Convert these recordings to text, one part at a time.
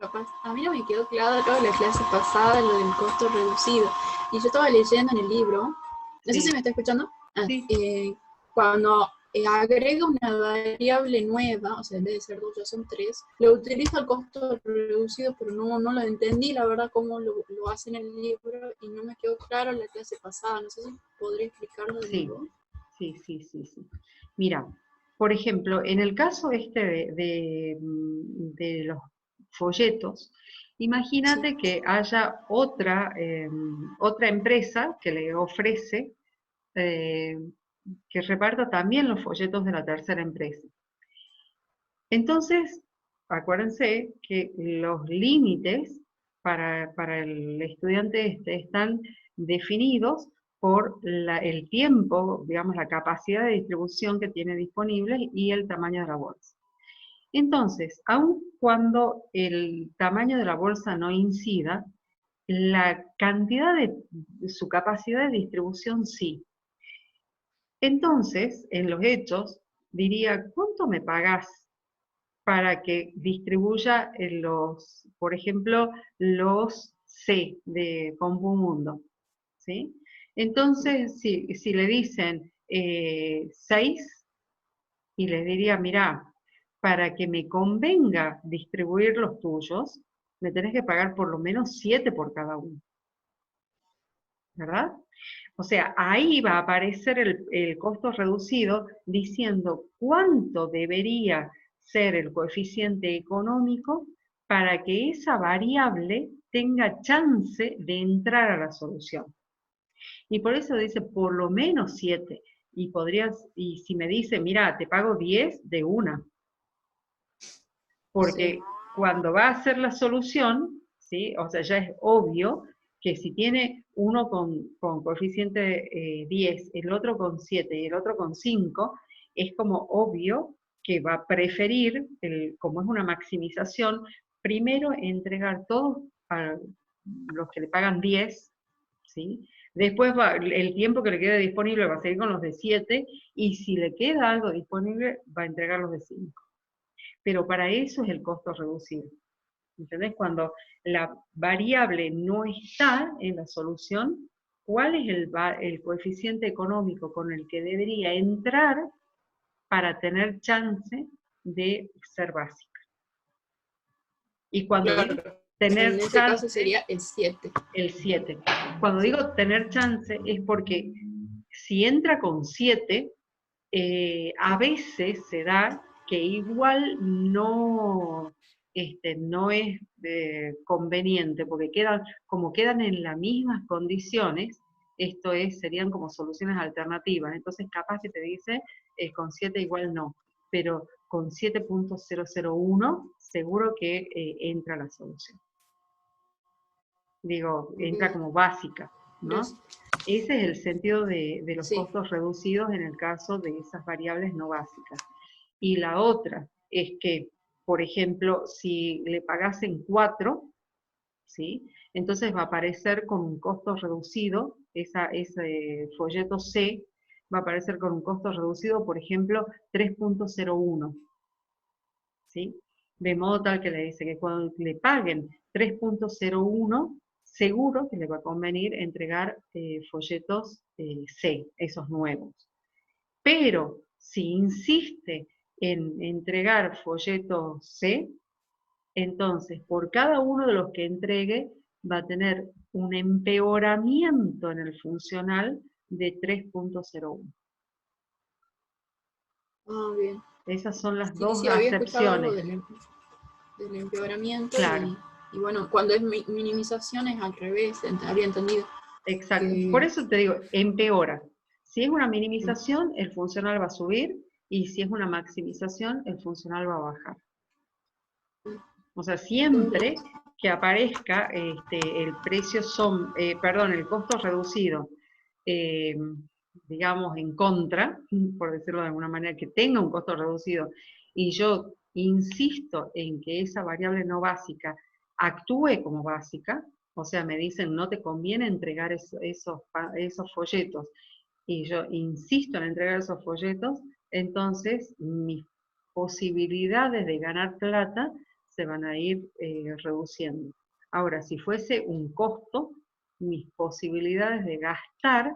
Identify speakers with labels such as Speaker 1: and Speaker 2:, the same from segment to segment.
Speaker 1: capaz, a mí no me quedó claro la clase pasada lo del costo reducido. Y yo estaba leyendo en el libro, no sé si
Speaker 2: Sí,
Speaker 1: me está escuchando,
Speaker 2: sí,
Speaker 1: cuando agrega una variable nueva, o sea, en vez de ser 2 ya son 3, lo utiliza el costo reducido, pero no lo entendí, la verdad, cómo lo hace en el libro y no me quedó claro en la clase pasada. No sé si podría explicarlo de
Speaker 2: sí,
Speaker 1: nuevo.
Speaker 2: sí. Mira, por ejemplo, en el caso este de los folletos,
Speaker 1: Sí,
Speaker 2: imagínate que haya otra empresa que le ofrece eh, que reparta también los folletos de la tercera empresa. Entonces, acuérdense que los límites para el estudiante están definidos por el tiempo, digamos, la capacidad de distribución que tiene disponible y el tamaño de la bolsa. Entonces, aun cuando el tamaño de la bolsa no incida, la cantidad de su capacidad de distribución sí. Entonces, en los hechos, diría, ¿cuánto me pagás para que distribuya por ejemplo, los C de Compumundo? ¿Sí? Entonces, si le dicen 6, y les diría, mira, para que me convenga distribuir los tuyos, me tenés que pagar por lo menos 7 por cada uno, ¿verdad? O sea, ahí va a aparecer el costo reducido diciendo cuánto debería ser el coeficiente económico para que esa variable tenga chance de entrar a la solución. Y por eso dice por lo menos 7. Y si me dice, mira, te pago 10 de una,
Speaker 1: sí.
Speaker 2: porque cuando va a hacer la solución, ¿sí? O sea, ya es obvio que si tiene uno con coeficiente 10, el otro con 7 y el otro con 5, es como obvio que va a preferir, como es una maximización, primero entregar todos a los que le pagan 10, ¿sí? Después el tiempo que le quede disponible va a seguir con los de 7, y si le queda algo disponible va a entregar los de 5. Pero para eso es el costo reducido. ¿Entendés? Cuando la variable no está en la solución, ¿cuál es el coeficiente económico con el que debería entrar para tener chance de ser básica? Y cuando digo
Speaker 1: Claro, en
Speaker 2: tener
Speaker 1: ese caso
Speaker 2: chance,
Speaker 1: sería el 7.
Speaker 2: el 7. Cuando
Speaker 1: Sí.
Speaker 2: digo tener chance es porque si entra con 7, a veces se da que igual no es conveniente, porque como quedan en las mismas condiciones, serían como soluciones alternativas. Entonces capaz que te dice, con 7 igual no, pero con 7.001 seguro que entra la solución. Digo, entra como básica, ¿no?
Speaker 1: Gracias.
Speaker 2: Ese es el sentido de los
Speaker 1: Sí.
Speaker 2: costos reducidos en el caso de esas variables no básicas. Y la otra es que, por ejemplo, si le pagas en 4, ¿sí? Entonces va a aparecer con un costo reducido, ese folleto C va a aparecer con un costo reducido, por ejemplo, 3.01, ¿sí? De modo tal que le dice que cuando le paguen 3.01, seguro que le va a convenir entregar folletos C, esos nuevos. Pero si insiste en entregar folletos C, entonces por cada uno de los que entregue va a tener un empeoramiento en el funcional de 3.01.
Speaker 1: Ah, bien.
Speaker 2: Esas son las
Speaker 1: Sí,
Speaker 2: dos
Speaker 1: sí, había escuchado algo
Speaker 2: acepciones.
Speaker 1: del empeoramiento
Speaker 2: Claro,
Speaker 1: y bueno, cuando es minimización es al revés, había entendido
Speaker 2: exacto. Por
Speaker 1: que...
Speaker 2: eso te digo, empeora. Si es una minimización, el funcional va a subir, y si es una maximización, el funcional va a bajar. O sea, siempre que aparezca el el costo reducido, eh, digamos, en contra, por decirlo de alguna manera, que tenga un costo reducido, y yo insisto en que esa variable no básica actúe como básica, o sea, me dicen no te conviene entregar esos folletos, y yo insisto en entregar esos folletos, entonces mis posibilidades de ganar plata se van a ir reduciendo. Ahora, si fuese un costo, mis posibilidades de gastar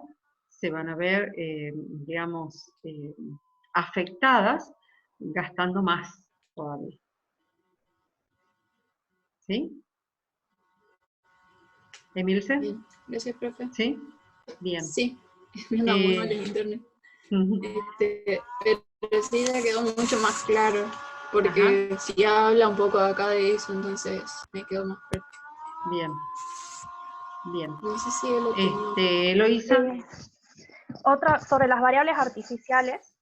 Speaker 2: se van a ver, digamos, afectadas gastando más todavía. ¿Sí? ¿Emilce?
Speaker 1: Bien, gracias, profe.
Speaker 2: ¿Sí? Bien.
Speaker 1: Sí, me anda muy mal el internet. Pero sí ya quedó mucho más claro, porque si habla un poco acá de eso, entonces me quedó más claro.
Speaker 2: Bien. Bien.
Speaker 1: No sé si él lo tengo.
Speaker 2: Eloísa.
Speaker 3: Otra, sobre las variables artificiales,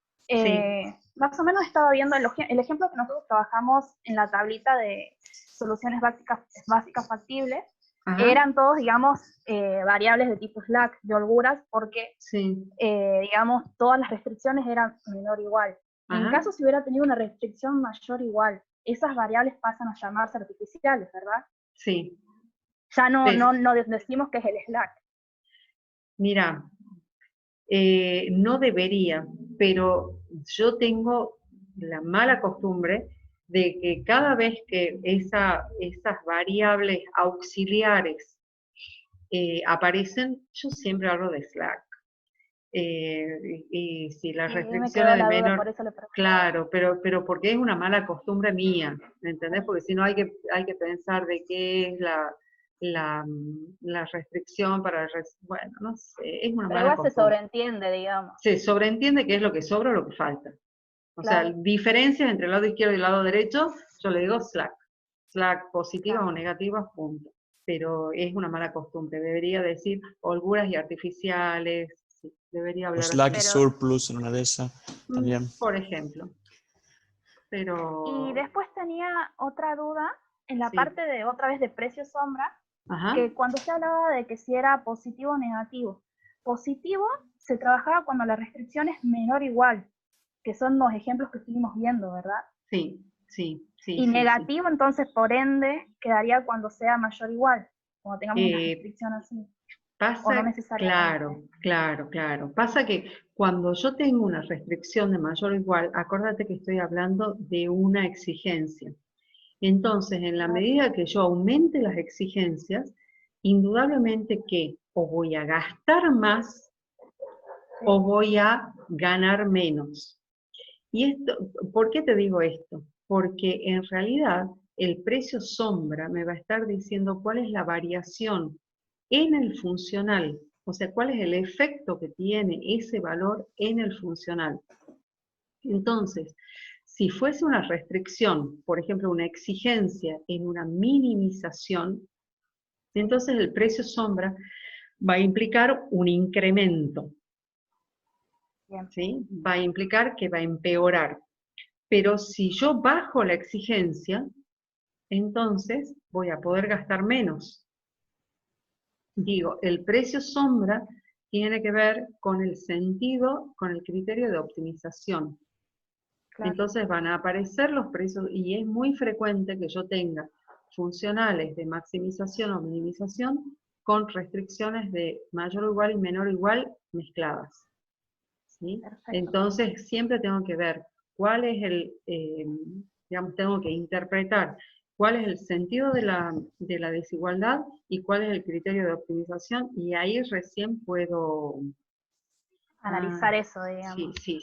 Speaker 3: más o menos estaba viendo el ejemplo que nosotros trabajamos en la tablita de soluciones básicas factibles, eran todos, digamos, variables de tipo slack, de holguras, porque, digamos, todas las restricciones eran menor o igual. En caso si hubiera tenido una restricción mayor o igual, esas variables pasan a llamarse artificiales, ¿verdad?
Speaker 2: Sí.
Speaker 3: Ya no decimos que es el slack.
Speaker 2: Mira, no debería, pero yo tengo la mala costumbre de que cada vez que esas variables auxiliares aparecen, yo siempre hablo de slack. Y si las restricciones de menor,
Speaker 3: por eso le pregunto.
Speaker 2: claro, pero porque es una mala costumbre mía, ¿me entendés? Porque si no hay que pensar de qué es la restricción para, bueno, no sé, es una
Speaker 3: Pero
Speaker 2: mala
Speaker 3: igual
Speaker 2: costumbre.
Speaker 3: se sobreentiende, digamos.
Speaker 2: Se sobreentiende qué es lo que sobra o lo que falta. O sea, diferencias entre el lado izquierdo y el lado derecho, yo le digo slack. Slack positivas o negativas, punto. Pero es una mala costumbre. Debería decir holguras y artificiales. Sí, debería hablar
Speaker 4: slack
Speaker 2: así.
Speaker 4: surplus en una de esas también.
Speaker 2: Por ejemplo. Pero...
Speaker 3: Y después tenía otra duda en la parte de, otra vez, de precio sombra, que cuando se hablaba de que si era positivo o negativo. Positivo se trabajaba cuando la restricción es menor o igual, que son los ejemplos que estuvimos viendo, ¿verdad?
Speaker 2: Sí.
Speaker 3: Y negativo, entonces, por ende, quedaría cuando sea mayor o igual, cuando tengamos una restricción así.
Speaker 2: Pasa,
Speaker 3: o no necesariamente.
Speaker 2: Claro. Pasa que cuando yo tengo una restricción de mayor o igual, acuérdate que estoy hablando de una exigencia. Entonces, en la medida que yo aumente las exigencias, indudablemente que o voy a gastar más o voy a ganar menos. Y esto, ¿por qué te digo esto? Porque en realidad el precio sombra me va a estar diciendo cuál es la variación en el funcional, o sea, cuál es el efecto que tiene ese valor en el funcional. Entonces, si fuese una restricción, por ejemplo, una exigencia en una minimización, entonces el precio sombra va a implicar un incremento, ¿sí? Va a implicar que va a empeorar. Pero si yo bajo la exigencia, entonces voy a poder gastar menos. Digo, el precio sombra tiene que ver con el sentido, con el criterio de optimización. Entonces van a aparecer los precios, y es muy frecuente que yo tenga funcionales de maximización o minimización con restricciones de mayor o igual y menor o igual mezcladas. ¿Sí? Entonces siempre tengo que ver cuál es el, digamos, tengo que interpretar cuál es el sentido de la desigualdad y cuál es el criterio de optimización, y ahí recién puedo
Speaker 3: analizar eso, digamos.
Speaker 2: Sí.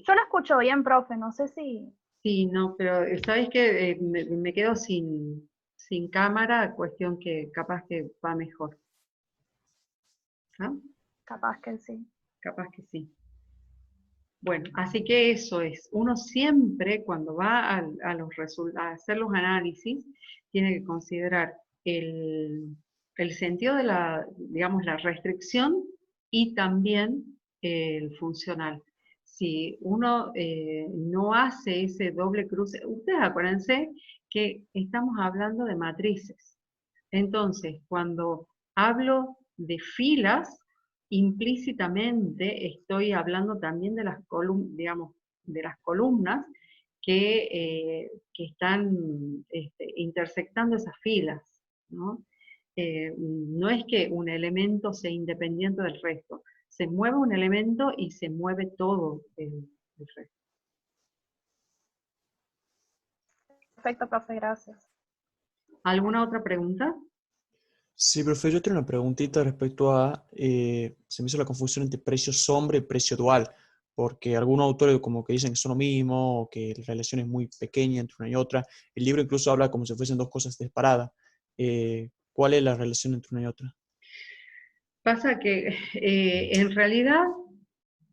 Speaker 3: Yo lo escucho bien, profe, no sé si...
Speaker 2: Sí, no, pero ¿sabes qué? Me quedo sin cámara, cuestión que capaz que va mejor. ¿No?
Speaker 3: Capaz que sí.
Speaker 2: Capaz que sí. Bueno, así que eso es. Uno siempre, cuando va a hacer los análisis, tiene que considerar el sentido de digamos, la restricción y también el funcional. Si uno no hace ese doble cruce, ustedes acuérdense que estamos hablando de matrices. Entonces, cuando hablo de filas, implícitamente estoy hablando también de las columnas, digamos, de las columnas que están intersectando esas filas, ¿no? No es que un elemento sea independiente del resto, se mueve un elemento y se mueve todo el resto.
Speaker 3: Perfecto, profe, gracias.
Speaker 2: ¿Alguna otra pregunta?
Speaker 4: Sí, profe, yo tengo una preguntita respecto a, se me hizo la confusión entre precio sombra y precio dual, porque algunos autores como que dicen que son lo mismo, o que la relación es muy pequeña entre una y otra. El libro incluso habla como si fuesen dos cosas separadas. ¿Cuál es la relación entre una y otra?
Speaker 2: Pasa que en realidad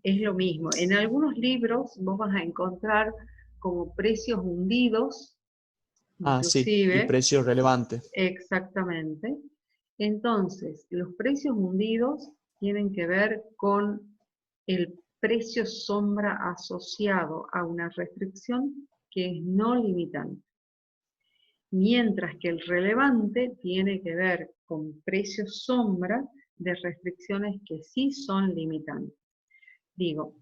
Speaker 2: es lo mismo. En algunos libros vos vas a encontrar como precios hundidos,
Speaker 4: Ah, sí, y
Speaker 2: inclusive,
Speaker 4: precio relevante.
Speaker 2: exactamente. Entonces, los precios hundidos tienen que ver con el precio sombra asociado a una restricción que es no limitante. Mientras que el relevante tiene que ver con precios sombra de restricciones que sí son limitantes. Digo,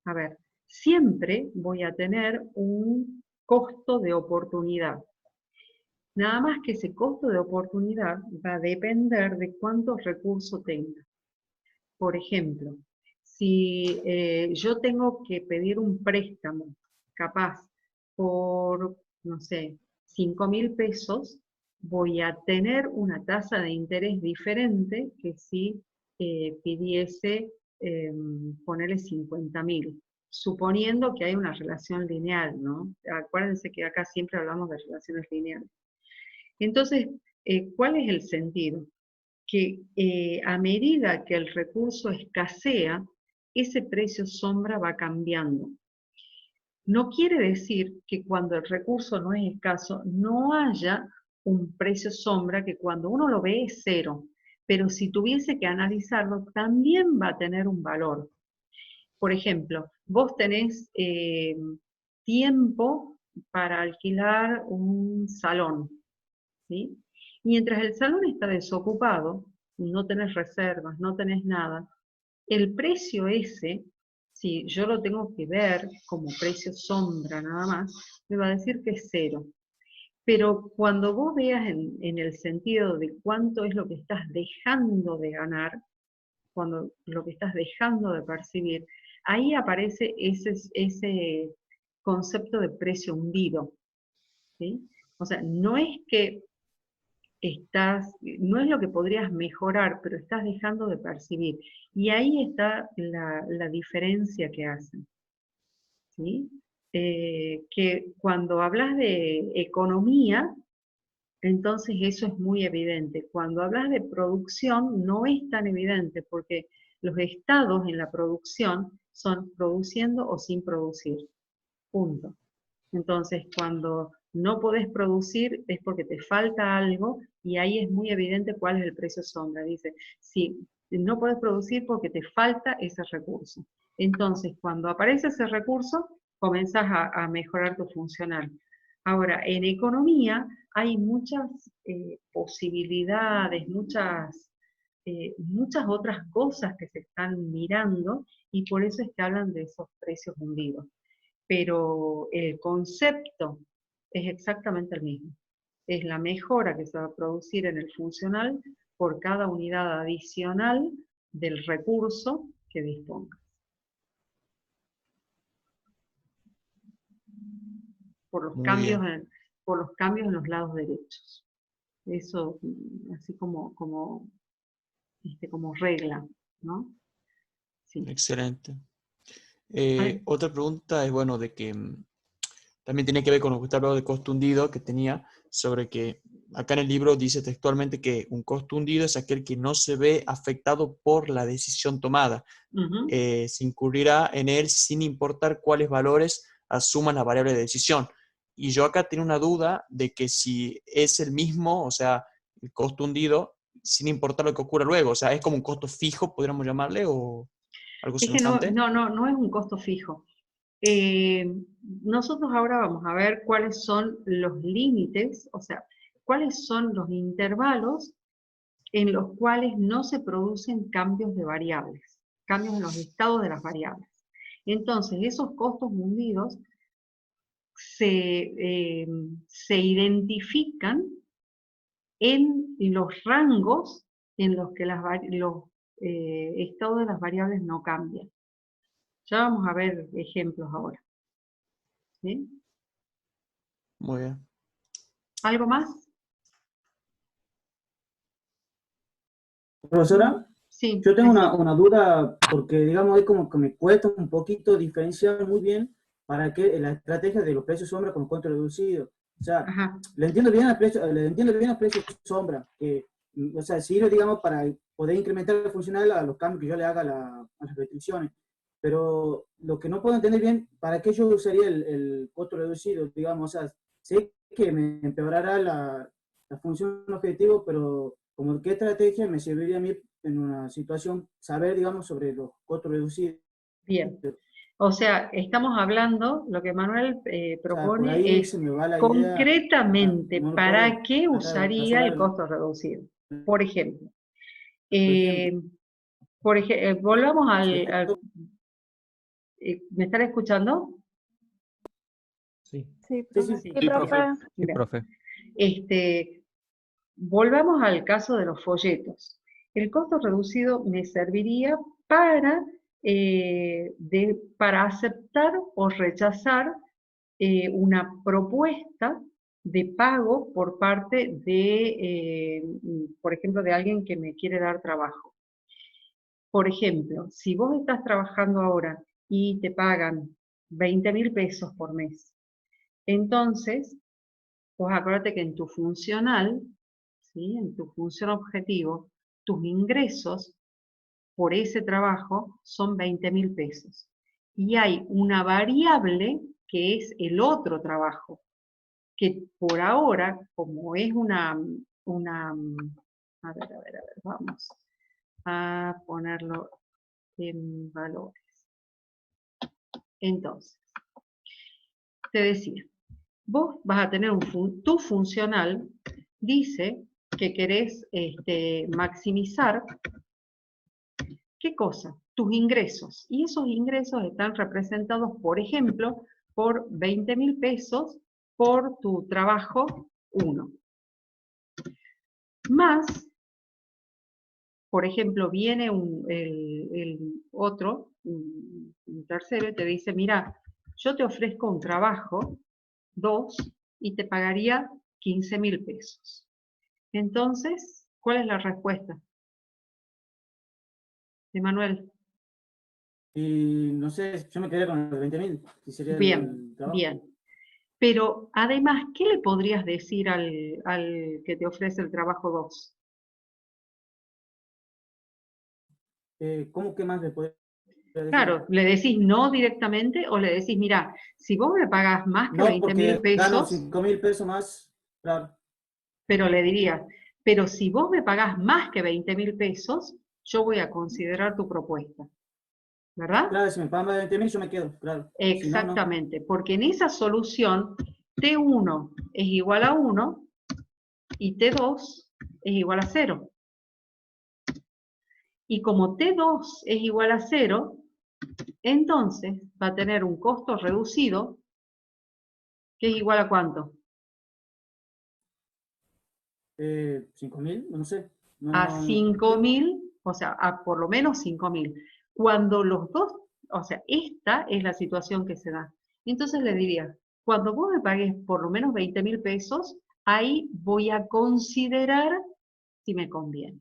Speaker 2: a ver, siempre voy a tener un costo de oportunidad. Nada más que ese costo de oportunidad va a depender de cuántos recursos tenga. Por ejemplo, si yo tengo que pedir un préstamo, capaz, por, no sé, 5.000 pesos, voy a tener una tasa de interés diferente que si pidiese ponerle 50.000, suponiendo que hay una relación lineal, ¿no? Acuérdense que acá siempre hablamos de relaciones lineales. Entonces, ¿cuál es el sentido? Que a medida que el recurso escasea, ese precio sombra va cambiando. No quiere decir que cuando el recurso no es escaso, no haya un precio sombra que cuando uno lo ve es cero, pero si tuviese que analizarlo, también va a tener un valor. Por ejemplo, vos tenés tiempo para alquilar un salón, ¿sí? Mientras el salón está desocupado, no tenés reservas, no tenés nada, el precio ese, si yo lo tengo que ver como precio sombra nada más, me va a decir que es cero. Pero cuando vos veas en el sentido de cuánto es lo que estás dejando de ganar, cuando lo que estás dejando de percibir, ahí aparece ese concepto de precio hundido, ¿sí? O sea, no es que no es lo que podrías mejorar, pero estás dejando de percibir. Y ahí está la diferencia que hacen, ¿sí? Que cuando hablas de economía, entonces eso es muy evidente. Cuando hablas de producción, no es tan evidente, porque los estados en la producción son produciendo o sin producir. Punto. Entonces, cuando no podés producir es porque te falta algo y ahí es muy evidente cuál es el precio sombra. Dice, si no podés producir porque te falta ese recurso. Entonces, cuando aparece ese recurso, comenzás a mejorar tu funcional. Ahora, en economía hay muchas posibilidades, muchas otras cosas que se están mirando y por eso es que hablan de esos precios hundidos, pero el concepto es exactamente el mismo. Es la mejora que se va a producir en el funcional por cada unidad adicional del recurso que disponga. Por los
Speaker 4: Muy
Speaker 2: cambios
Speaker 4: bien.
Speaker 2: por los cambios en los lados derechos. Eso así como regla, ¿no? Sí.
Speaker 4: Excelente.
Speaker 2: Ay,
Speaker 4: Otra pregunta es, bueno, de que también tiene que ver con lo que usted habló de costo hundido que tenía, sobre que acá en el libro dice textualmente que un costo hundido es aquel que no se ve afectado por la decisión tomada. Se incurrirá en él sin importar cuáles valores asuman la variable de decisión. Y yo acá tengo una duda de que si es el mismo, o sea, el costo hundido, sin importar lo que ocurra luego, o sea, es como un costo fijo, podríamos llamarle, o algo
Speaker 2: Es que no,
Speaker 4: semejante.
Speaker 2: no, no, no es un costo fijo. Eh, Nosotros ahora vamos a ver cuáles son los límites, o sea, cuáles son los intervalos en los cuales no se producen cambios de variables, cambios en los estados de las variables. Entonces, esos costos hundidos se identifican en los rangos en los que los estados de las variables no cambian. Ya vamos a ver ejemplos ahora, ¿sí?
Speaker 4: Muy bien.
Speaker 2: ¿Algo más?
Speaker 5: Profesora,
Speaker 2: Sí.
Speaker 5: yo tengo
Speaker 2: sí.
Speaker 5: una duda, porque digamos, es como que me cuesta un poquito diferenciar muy bien para qué la estrategia de los precios sombra con costo reducido. O sea,
Speaker 2: Ajá.
Speaker 5: le entiendo bien al precio sombra, que, o sea, sirve, digamos, para poder incrementar el funcional a los cambios que yo le haga a las restricciones. Pero lo que no puedo entender bien, ¿para qué yo usaría el costo reducido? Digamos, o sea, sé que me empeorará la función objetivo, pero como qué estrategia me serviría a mí en una situación saber, digamos, sobre los costos reducidos.
Speaker 2: Bien. O sea, estamos hablando, lo que Manuel
Speaker 5: O sea, por
Speaker 2: propone
Speaker 5: ahí
Speaker 2: es
Speaker 5: se me va la idea,
Speaker 2: concretamente
Speaker 5: no lo
Speaker 2: para
Speaker 5: puedo
Speaker 2: qué
Speaker 5: tratar de
Speaker 2: usaría el
Speaker 5: razonar.
Speaker 2: costo reducido. Por ejemplo,
Speaker 5: Por ejemplo,
Speaker 2: volvamos
Speaker 5: si
Speaker 2: ¿me están escuchando?
Speaker 6: Sí,
Speaker 3: Sí,
Speaker 5: sí,
Speaker 3: profe.
Speaker 5: sí,
Speaker 3: Sí,
Speaker 4: Sí,
Speaker 3: profe.
Speaker 4: profe.
Speaker 6: sí,
Speaker 2: Bien.
Speaker 6: profe.
Speaker 2: Volvamos al caso de los folletos. El costo reducido me serviría para, para aceptar o rechazar una propuesta de pago por parte de, por ejemplo, de alguien que me quiere dar trabajo. Por ejemplo, si vos estás trabajando ahora y te pagan 20.000 pesos por mes, entonces, vos acuérdate que en tu funcional, ¿sí? En tu función objetivo, tus ingresos por ese trabajo son 20.000 pesos. Y hay una variable que es el otro trabajo, que por ahora, como es vamos a ponerlo en valores. Entonces, te decía, vos vas a tener tu funcional, dice que querés maximizar, ¿qué cosa? Tus ingresos. Y esos ingresos están representados, por ejemplo, por 20.000 pesos por tu trabajo 1. Más, por ejemplo, viene el otro, un tercero, y te dice, mira, yo te ofrezco un trabajo 2 y te pagaría 15.000 pesos. Entonces, ¿cuál es la respuesta? Emanuel.
Speaker 5: y no sé, yo me quedé con los 20.000, si sería
Speaker 2: Bien,
Speaker 5: el trabajo.
Speaker 2: bien. Pero además, ¿qué le podrías decir al que te ofrece el trabajo 2?
Speaker 5: ¿Cómo que más le podría decir?
Speaker 2: Claro, ¿le decís no directamente o le decís, mira, si vos me pagás más que
Speaker 5: No,
Speaker 2: 20.000
Speaker 5: porque gano
Speaker 2: pesos,
Speaker 5: 5.000 pesos más, claro.
Speaker 2: pero le dirías, pero si vos me pagás más que 20.000 pesos, yo voy a considerar tu propuesta, ¿verdad?
Speaker 5: Claro, si me pagan más de 20.000, yo me quedo, claro. Si no, no.
Speaker 2: Exactamente, porque en esa solución T1 es igual a 1 y T2 es igual a 0. Y como T2 es igual a 0, entonces va a tener un costo reducido que es igual a ¿cuánto?
Speaker 5: 5.000, no sé.
Speaker 2: A
Speaker 5: No,
Speaker 2: 5.000, o sea, a por lo menos 5.000. Cuando los dos, o sea, esta es la situación que se da. Entonces le diría, cuando vos me pagues por lo menos 20.000 pesos, ahí voy a considerar si me conviene.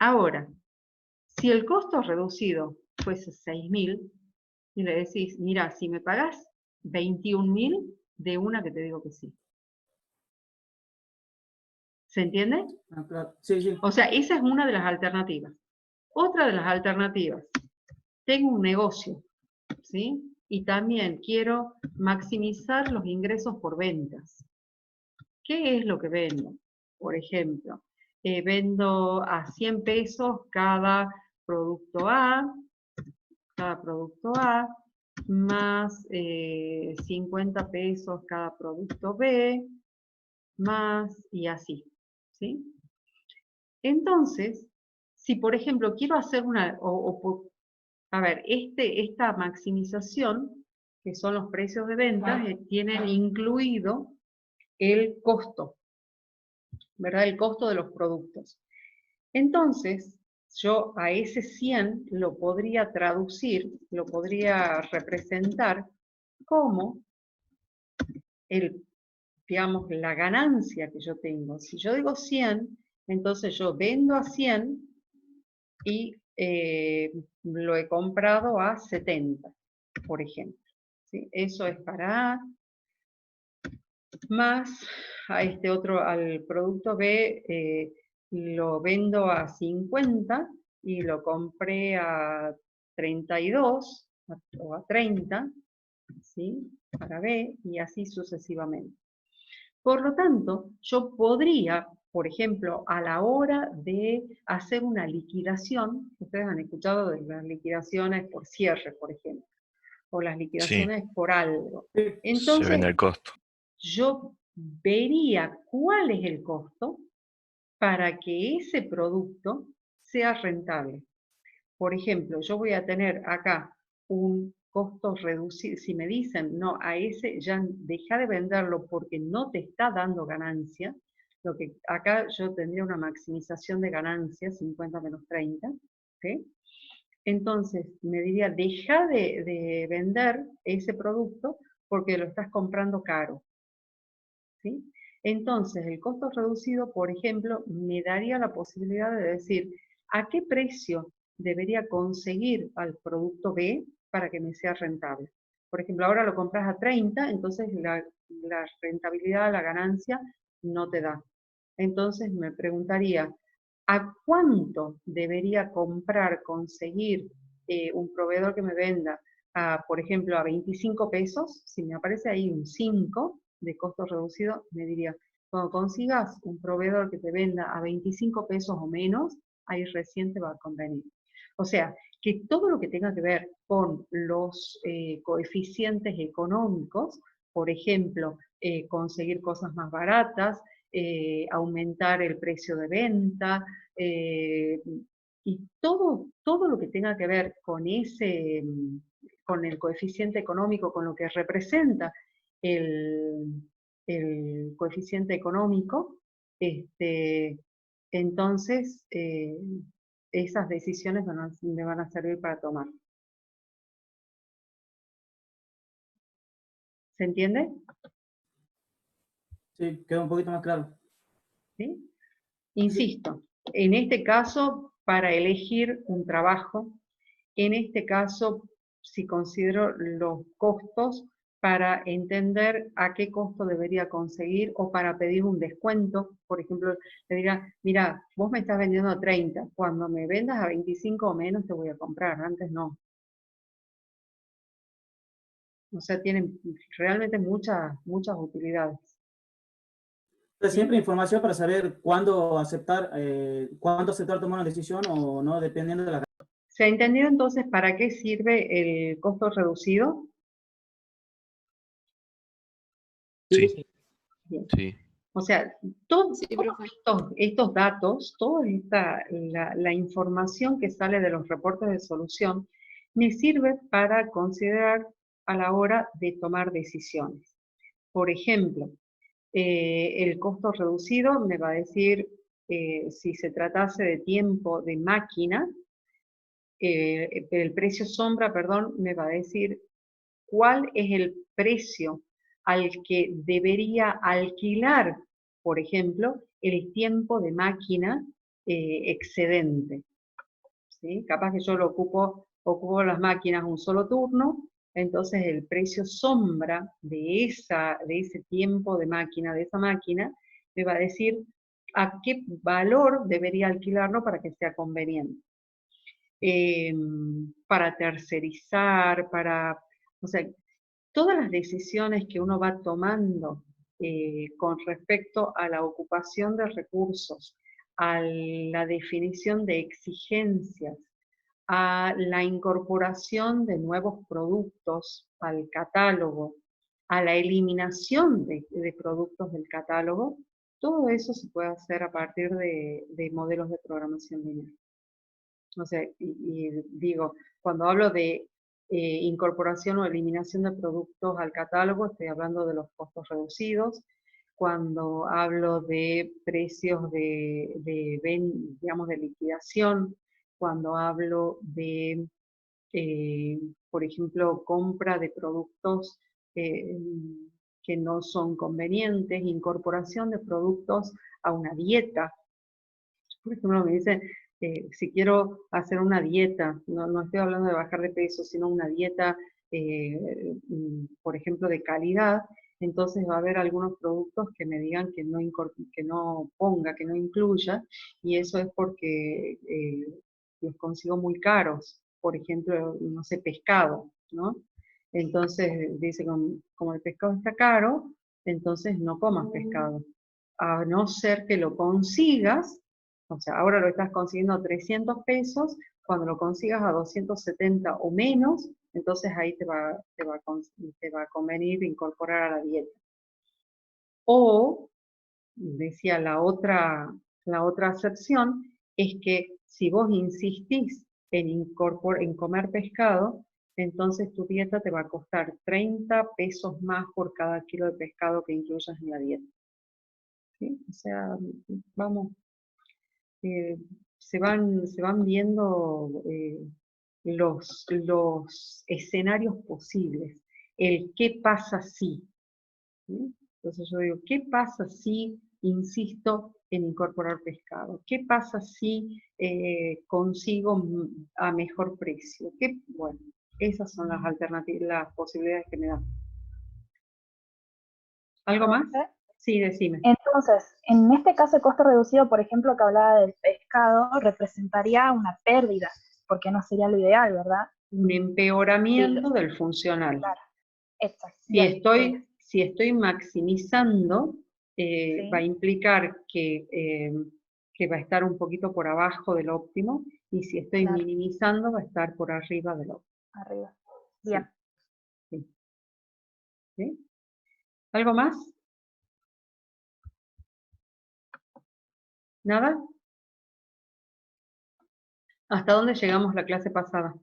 Speaker 2: Ahora, si el costo reducido fuese 6.000, y le decís, mira, si me pagás 21.000, de una que te digo que sí. ¿Se entiende?
Speaker 5: claro. Sí, sí.
Speaker 2: O sea, esa es una de las alternativas. Otra de las alternativas, tengo un negocio, ¿sí? Y también quiero maximizar los ingresos por ventas. ¿Qué es lo que vendo? Por ejemplo, vendo a 100 pesos cada producto A, más 50 pesos cada producto B, más y así, ¿sí? Entonces, si por ejemplo quiero hacer a ver, esta maximización, que son los precios de ventas, tienen incluido el costo, ¿verdad? El costo de los productos. Entonces, yo a ese 100 lo podría traducir, lo podría representar como el digamos, la ganancia que yo tengo. Si yo digo 100, entonces yo vendo a 100 y lo he comprado a 70, por ejemplo. ¿Sí? Eso es para A, más a este otro, al producto B, lo vendo a 50 y lo compré a 32 o a 30, ¿sí? Para B, y así sucesivamente. Por lo tanto, yo podría, por ejemplo, a la hora de hacer una liquidación, ustedes han escuchado de las liquidaciones por cierre, por ejemplo, o las
Speaker 7: Sí,
Speaker 2: liquidaciones por algo.
Speaker 7: se
Speaker 2: Entonces,
Speaker 7: vende el costo.
Speaker 2: yo vería cuál es el costo para que ese producto sea rentable. Por ejemplo, yo voy a tener acá un costo reducido. Si me dicen, no, a ese ya deja de venderlo porque no te está dando ganancia, lo que acá yo tendría una maximización de ganancia, 50 menos 30, ¿ok? Entonces me diría, deja de vender ese producto porque lo estás comprando caro, ¿sí? Entonces, el costo reducido, por ejemplo, me daría la posibilidad de decir, ¿a qué precio debería conseguir al producto B para que me sea rentable? Por ejemplo, ahora lo compras a 30, entonces la rentabilidad, la ganancia, no te da. Entonces me preguntaría, ¿a cuánto debería comprar, conseguir un proveedor que me venda, por ejemplo, a 25 pesos? Si me aparece ahí un 5 de costo reducido, me diría, cuando consigas un proveedor que te venda a 25 pesos o menos, ahí recién te va a convenir. O sea, que todo lo que tenga que ver con los coeficientes económicos, por ejemplo, conseguir cosas más baratas, aumentar el precio de venta, y todo lo que tenga que ver con con el coeficiente económico, con lo que representa el, el coeficiente económico, entonces esas decisiones me van a servir para tomar. ¿Se entiende?
Speaker 5: Sí, queda un poquito más claro.
Speaker 2: ¿Sí? Insisto, en este caso, para elegir un trabajo, en este caso, si considero los costos para entender a qué costo debería conseguir o para pedir un descuento, por ejemplo, le diga, mira, vos me estás vendiendo a 30, cuando me vendas a 25 o menos te voy a comprar, antes no. O sea, tienen realmente muchas utilidades. ¿Sí?
Speaker 5: Siempre información para saber cuándo aceptar tomar una decisión o no, dependiendo de la...
Speaker 2: ¿Se ha entendido entonces para qué sirve el costo reducido?
Speaker 7: Sí,
Speaker 2: Bien.
Speaker 7: sí.
Speaker 2: O sea, todos
Speaker 1: Sí, profe.
Speaker 2: estos datos, toda la información que sale de los reportes de solución, me sirve para considerar a la hora de tomar decisiones. Por ejemplo, el costo reducido me va a decir, si se tratase de tiempo de máquina, el precio sombra, perdón, me va a decir cuál es el precio al que debería alquilar, por ejemplo, el tiempo de máquina excedente. ¿Sí? Capaz que yo ocupo las máquinas un solo turno, entonces el precio sombra de ese tiempo de máquina, de esa máquina, me va a decir a qué valor debería alquilarlo para que sea conveniente. Para tercerizar, o sea, todas las decisiones que uno va tomando con respecto a la ocupación de recursos, a la definición de exigencias, a la incorporación de nuevos productos al catálogo, a la eliminación de productos del catálogo, todo eso se puede hacer a partir de modelos de programación lineal. O sea, y digo, cuando hablo de incorporación o eliminación de productos al catálogo, estoy hablando de los costos reducidos. Cuando hablo de precios digamos, de liquidación, cuando hablo de, por ejemplo, compra de productos que no son convenientes, incorporación de productos a una dieta. Por ejemplo, me dicen, si quiero hacer una dieta, no estoy hablando de bajar de peso, sino una dieta, por ejemplo, de calidad, entonces va a haber algunos productos que me digan que no ponga, que no incluya, y eso es porque los consigo muy caros. Por ejemplo, no sé, pescado, ¿no? Entonces dice, como el pescado está caro, entonces no comas pescado. A no ser que lo consigas, o sea, ahora lo estás consiguiendo a 300 pesos, cuando lo consigas a 270 o menos, entonces ahí te va a convenir incorporar a la dieta. O, decía la otra acepción, es que si vos insistís en comer pescado, entonces tu dieta te va a costar 30 pesos más por cada kilo de pescado que incluyas en la dieta. ¿Sí? O sea, vamos, se van viendo los escenarios posibles, el qué pasa si. ¿Sí? Entonces yo digo, ¿qué pasa si insisto en incorporar pescado? ¿Qué pasa si consigo a mejor precio? Bueno, esas son las alternativas, las posibilidades que me dan. ¿Algo más? Sí, decime.
Speaker 3: Entonces, en este caso el costo reducido, por ejemplo, que hablaba del pescado, representaría una pérdida, porque no sería lo ideal, ¿verdad?
Speaker 2: Un empeoramiento del funcional.
Speaker 3: Claro, exacto.
Speaker 2: Si estoy maximizando,
Speaker 3: sí,
Speaker 2: va a implicar que va a estar un poquito por abajo del óptimo, y si estoy
Speaker 3: claro,
Speaker 2: minimizando, va a estar por arriba del óptimo.
Speaker 3: arriba. Bien.
Speaker 2: Sí. ¿Sí? ¿Algo más? ¿Nada? ¿Hasta dónde llegamos la clase pasada?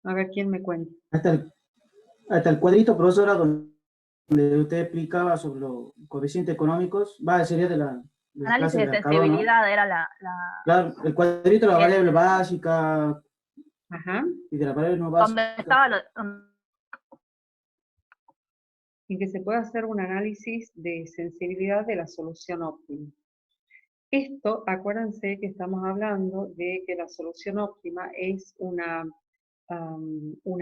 Speaker 2: A ver quién me cuenta.
Speaker 5: Hasta el cuadrito, profesora, donde usted explicaba sobre los coeficientes económicos, sería de la
Speaker 3: Análisis
Speaker 5: clase
Speaker 3: de
Speaker 5: que acabó, ¿no?
Speaker 3: sensibilidad era la...
Speaker 5: Claro, el cuadrito de la variable básica
Speaker 2: Ajá.
Speaker 5: y de la variable no básica.
Speaker 3: donde estaba
Speaker 2: En que se puede hacer un análisis de sensibilidad de la solución óptima. Esto, acuérdense que estamos hablando de que la solución óptima es una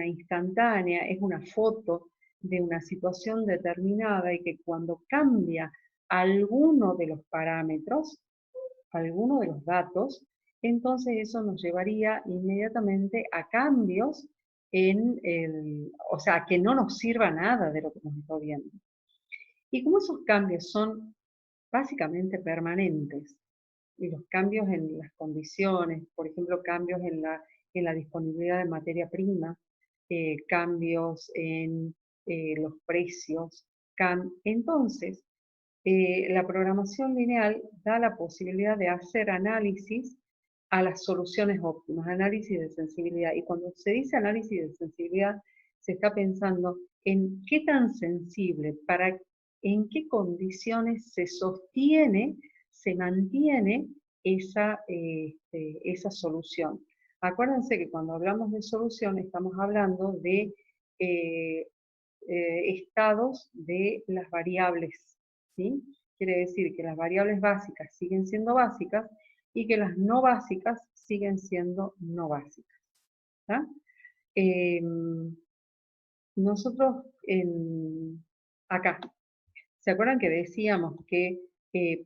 Speaker 2: instantánea, es una foto de una situación determinada, y que cuando cambia alguno de los parámetros, alguno de los datos, entonces eso nos llevaría inmediatamente a cambios o sea, que no nos sirva nada de lo que nos está viendo. Y como esos cambios son básicamente permanentes, y los cambios en las condiciones, por ejemplo, cambios en la disponibilidad de materia prima, cambios en los precios, entonces la programación lineal da la posibilidad de hacer análisis a las soluciones óptimas, análisis de sensibilidad. Y cuando se dice análisis de sensibilidad, se está pensando en qué tan sensible, en qué condiciones se sostiene, se mantiene esa solución. Acuérdense que cuando hablamos de solución estamos hablando de estados de las variables, ¿sí? Quiere decir que las variables básicas siguen siendo básicas y que las no básicas siguen siendo no básicas. ¿Tá? Nosotros acá, ¿se acuerdan que decíamos que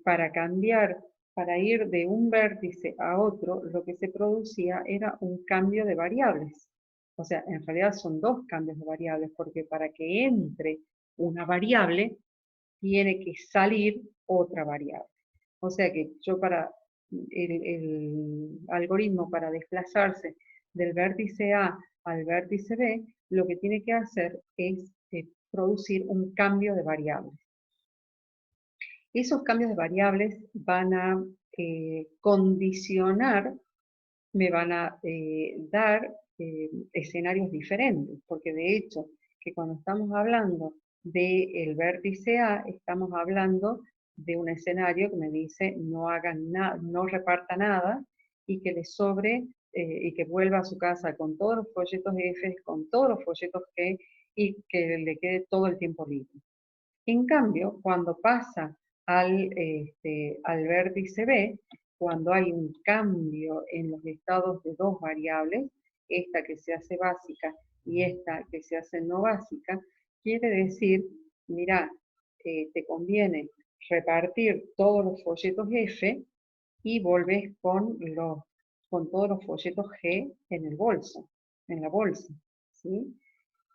Speaker 2: para ir de un vértice a otro, lo que se producía era un cambio de variables? O sea, en realidad son dos cambios de variables, porque para que entre una variable, tiene que salir otra variable. O sea que el algoritmo para desplazarse del vértice A al vértice B, lo que tiene que hacer es producir un cambio de variables. Esos cambios de variables van a condicionar, me van a dar escenarios diferentes, porque de hecho, que cuando estamos hablando del vértice A, estamos hablando de un escenario que me dice no hagan nada, no reparta nada, y que le sobre y que vuelva a su casa con todos los folletos F, con todos los folletos G, y que le quede todo el tiempo libre. En cambio, cuando pasa al vértice B, cuando hay un cambio en los estados de dos variables, esta que se hace básica y esta que se hace no básica, quiere decir, mira, te conviene repartir todos los folletos F y volvés con todos los folletos G en el bolso, en la bolsa, ¿sí?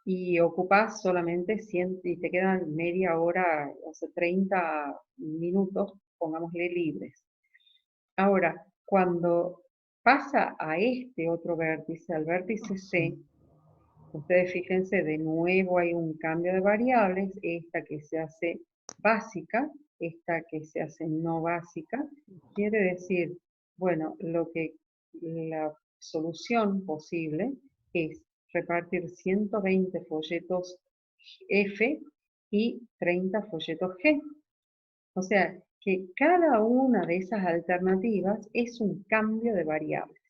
Speaker 2: Y ocupas solamente 100, y te quedan media hora, o sea, 30 minutos, pongámosle libres. Ahora, cuando pasa a este otro vértice, al vértice C, ustedes fíjense, de nuevo hay un cambio de variables, esta que se hace básica, esta que se hace no básica, quiere decir, bueno, la solución posible es repartir 120 folletos F y 30 folletos G. O sea, que cada una de esas alternativas es un cambio de variables.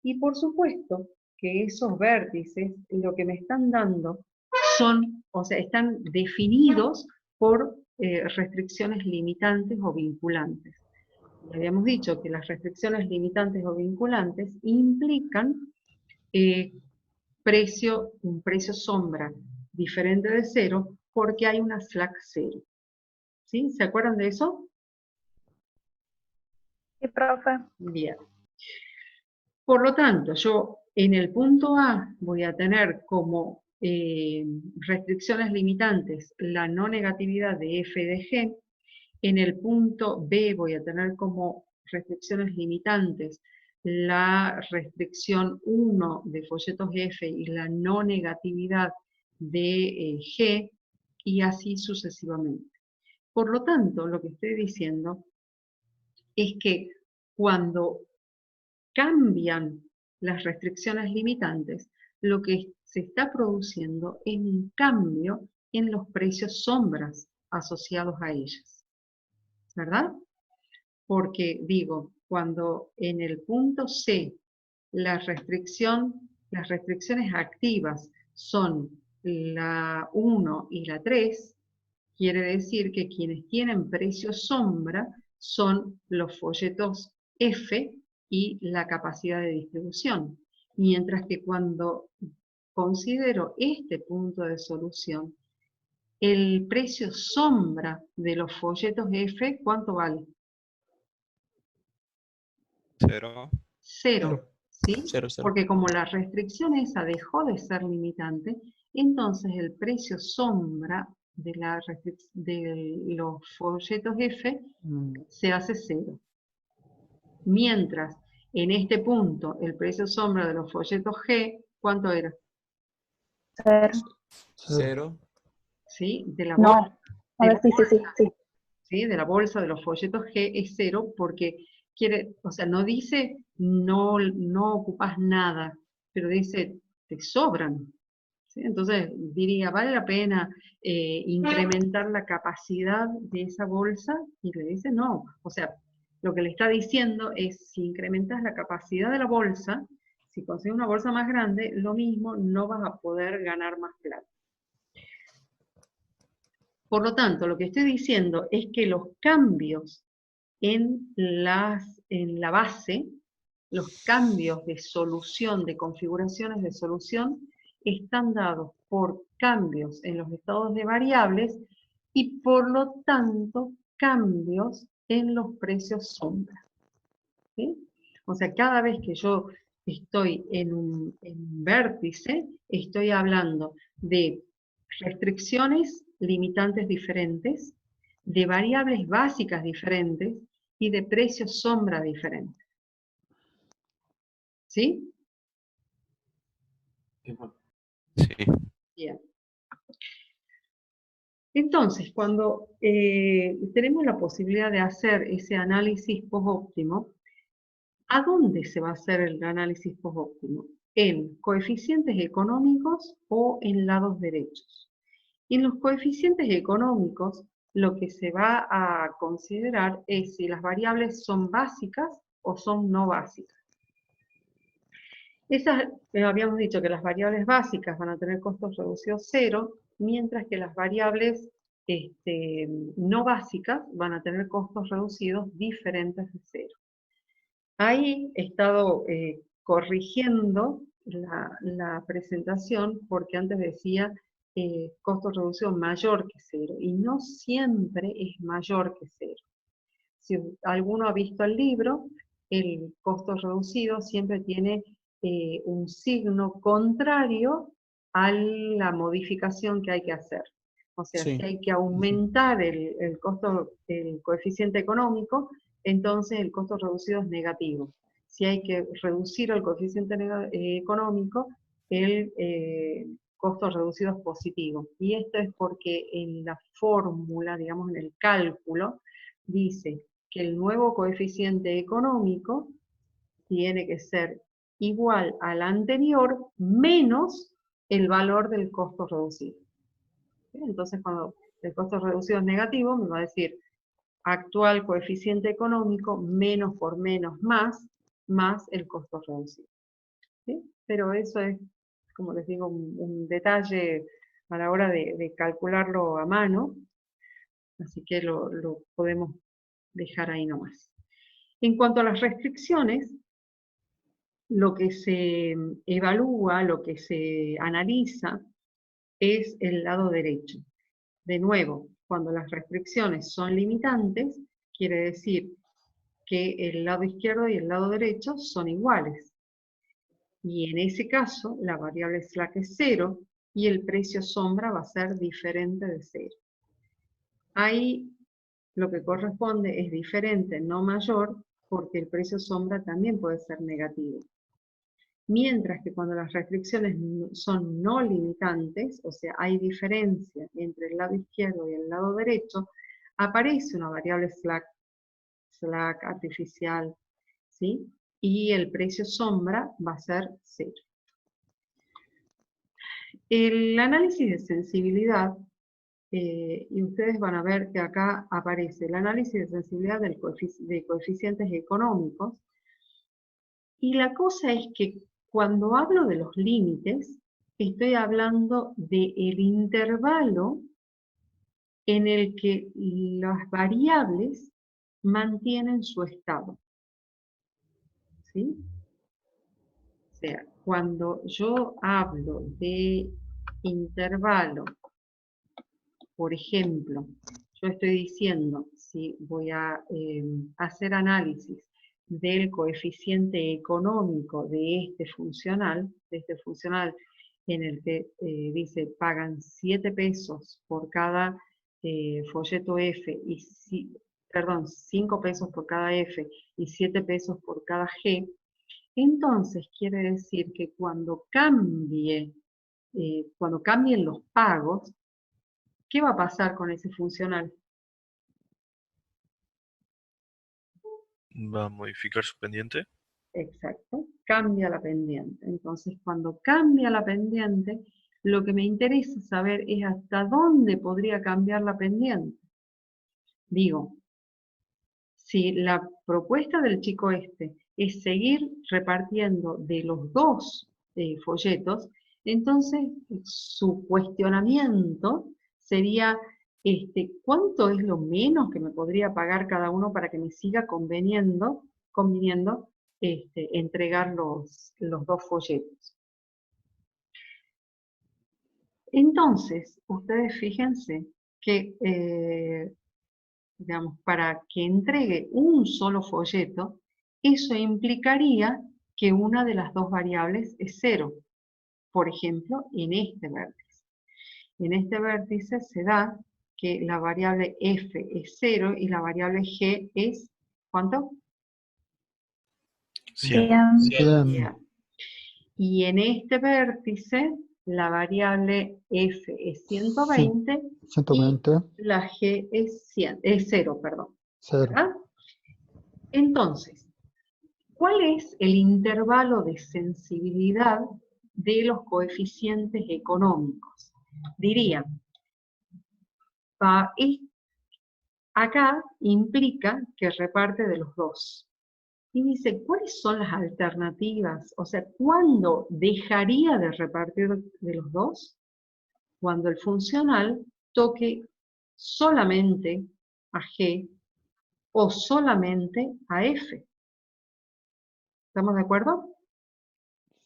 Speaker 2: Y por supuesto que esos vértices lo que me están dando son, o sea, están definidos por restricciones limitantes o vinculantes. Habíamos dicho que las restricciones limitantes o vinculantes implican un precio sombra diferente de cero porque hay una slack cero. ¿Sí? ¿Se acuerdan de eso?
Speaker 3: Sí, profe.
Speaker 2: Bien. Por lo tanto, yo en el punto A voy a tener como restricciones limitantes la no negatividad de f de g. En el punto B voy a tener como restricciones limitantes la restricción 1 de folletos F y la no negatividad de G, y así sucesivamente. Por lo tanto, lo que estoy diciendo es que cuando cambian las restricciones limitantes, lo que se está produciendo es un cambio en los precios sombras asociados a ellas. ¿Verdad? Porque digo, cuando en el punto C las restricciones activas son la 1 y la 3, quiere decir que quienes tienen precio sombra son los folletos F y la capacidad de distribución. Mientras que cuando considero este punto de solución, el precio sombra de los folletos F, ¿cuánto vale?
Speaker 7: 0.
Speaker 2: Cero, ¿sí?
Speaker 4: 0.
Speaker 2: Porque como la restricción esa dejó de ser limitante, entonces el precio sombra de los folletos F se hace 0. Mientras, en este punto, el precio sombra de los folletos G, ¿cuánto era?
Speaker 3: 0.
Speaker 2: ¿Sí? De la
Speaker 3: No.
Speaker 2: bolsa.
Speaker 3: A ver, sí.
Speaker 2: ¿Sí? De la bolsa de los folletos G es 0 porque o sea, no dice no ocupas nada, pero dice te sobran. ¿Sí? Entonces diría, ¿vale la pena incrementar la capacidad de esa bolsa? Y le dice no. O sea, lo que le está diciendo es, si incrementas la capacidad de la bolsa, si consigues una bolsa más grande, lo mismo, no vas a poder ganar más plata. Por lo tanto, lo que estoy diciendo es que los cambios en la base, los cambios de solución, de configuraciones de solución, están dados por cambios en los estados de variables y por lo tanto cambios en los precios sombra. ¿Sí? O sea, cada vez que yo estoy en un vértice, estoy hablando de restricciones limitantes diferentes, de variables básicas diferentes y de precios sombra diferentes. ¿Sí?
Speaker 7: Sí.
Speaker 2: Bien. Entonces, cuando tenemos la posibilidad de hacer ese análisis post-óptimo, ¿a dónde se va a hacer el análisis post-óptimo? ¿En coeficientes económicos o en lados derechos? En los coeficientes económicos, lo que se va a considerar es si las variables son básicas o son no básicas. Habíamos dicho que las variables básicas van a tener costos reducidos 0, mientras que las variables no básicas van a tener costos reducidos diferentes de cero. Ahí he estado corrigiendo la presentación porque antes decía costo reducido mayor que cero, y no siempre es mayor que cero. Si alguno ha visto el libro, el costo reducido siempre tiene un signo contrario a la modificación que hay que hacer. O sea,
Speaker 4: Sí.
Speaker 2: si hay que aumentar el coeficiente económico, entonces el costo reducido es negativo. Si hay que reducir el coeficiente económico, el costo reducido es positivo. Y esto es porque en la fórmula, digamos en el cálculo, dice que el nuevo coeficiente económico tiene que ser igual al anterior menos el valor del costo reducido. Entonces, cuando el costo reducido es negativo, me va a decir actual coeficiente económico menos por menos más el costo reducido. ¿Sí? Pero eso es, como les digo, un detalle a la hora de calcularlo a mano, así que lo podemos dejar ahí nomás. En cuanto a las restricciones, lo que se evalúa, lo que se analiza, es el lado derecho. De nuevo, cuando las restricciones son limitantes, quiere decir que el lado izquierdo y el lado derecho son iguales. Y en ese caso, la variable slack es 0 y el precio sombra va a ser diferente de 0. Ahí lo que corresponde es diferente, no mayor, porque el precio sombra también puede ser negativo. Mientras que cuando las restricciones son no limitantes, o sea, hay diferencia entre el lado izquierdo y el lado derecho, aparece una variable slack artificial, ¿sí? Y el precio sombra va a ser 0. El análisis de sensibilidad, y ustedes van a ver que acá aparece el análisis de sensibilidad de coeficientes económicos, y la cosa es que cuando hablo de los límites, estoy hablando del intervalo en el que las variables mantienen su estado. ¿Sí? O sea, cuando yo hablo de intervalo, por ejemplo, yo estoy diciendo, si voy a hacer análisis del coeficiente económico de este funcional en el que dice pagan 7 pesos por cada folleto F, perdón, 5 pesos por cada F y 7 pesos por cada G, entonces quiere decir que cuando cambien los pagos, ¿qué va a pasar con ese funcional?
Speaker 7: Va a modificar su pendiente.
Speaker 2: Exacto, cambia la pendiente. Entonces, cuando cambia la pendiente, lo que me interesa saber es hasta dónde podría cambiar la pendiente. Digo, si la propuesta del chico este es seguir repartiendo de los dos folletos, entonces su cuestionamiento sería ¿cuánto es lo menos que me podría pagar cada uno para que me siga conviniendo entregar los dos folletos? Entonces, ustedes fíjense que, digamos, para que entregue un solo folleto, eso implicaría que una de las dos variables es 0. Por ejemplo, en este vértice. En este vértice se da que la variable f es 0 y la variable g es, ¿cuánto?
Speaker 7: 100.
Speaker 2: 100. Y en este vértice, la variable f es 120,
Speaker 8: 120.
Speaker 2: y la g es 0, perdón.
Speaker 8: 0.
Speaker 2: ¿Verdad? Entonces, ¿cuál es el intervalo de sensibilidad de los coeficientes económicos? Diría, acá implica que reparte de los dos. Y dice, ¿cuáles son las alternativas? O sea, ¿cuándo dejaría de repartir de los dos? Cuando el funcional toque solamente a G o solamente a F. ¿Estamos de acuerdo?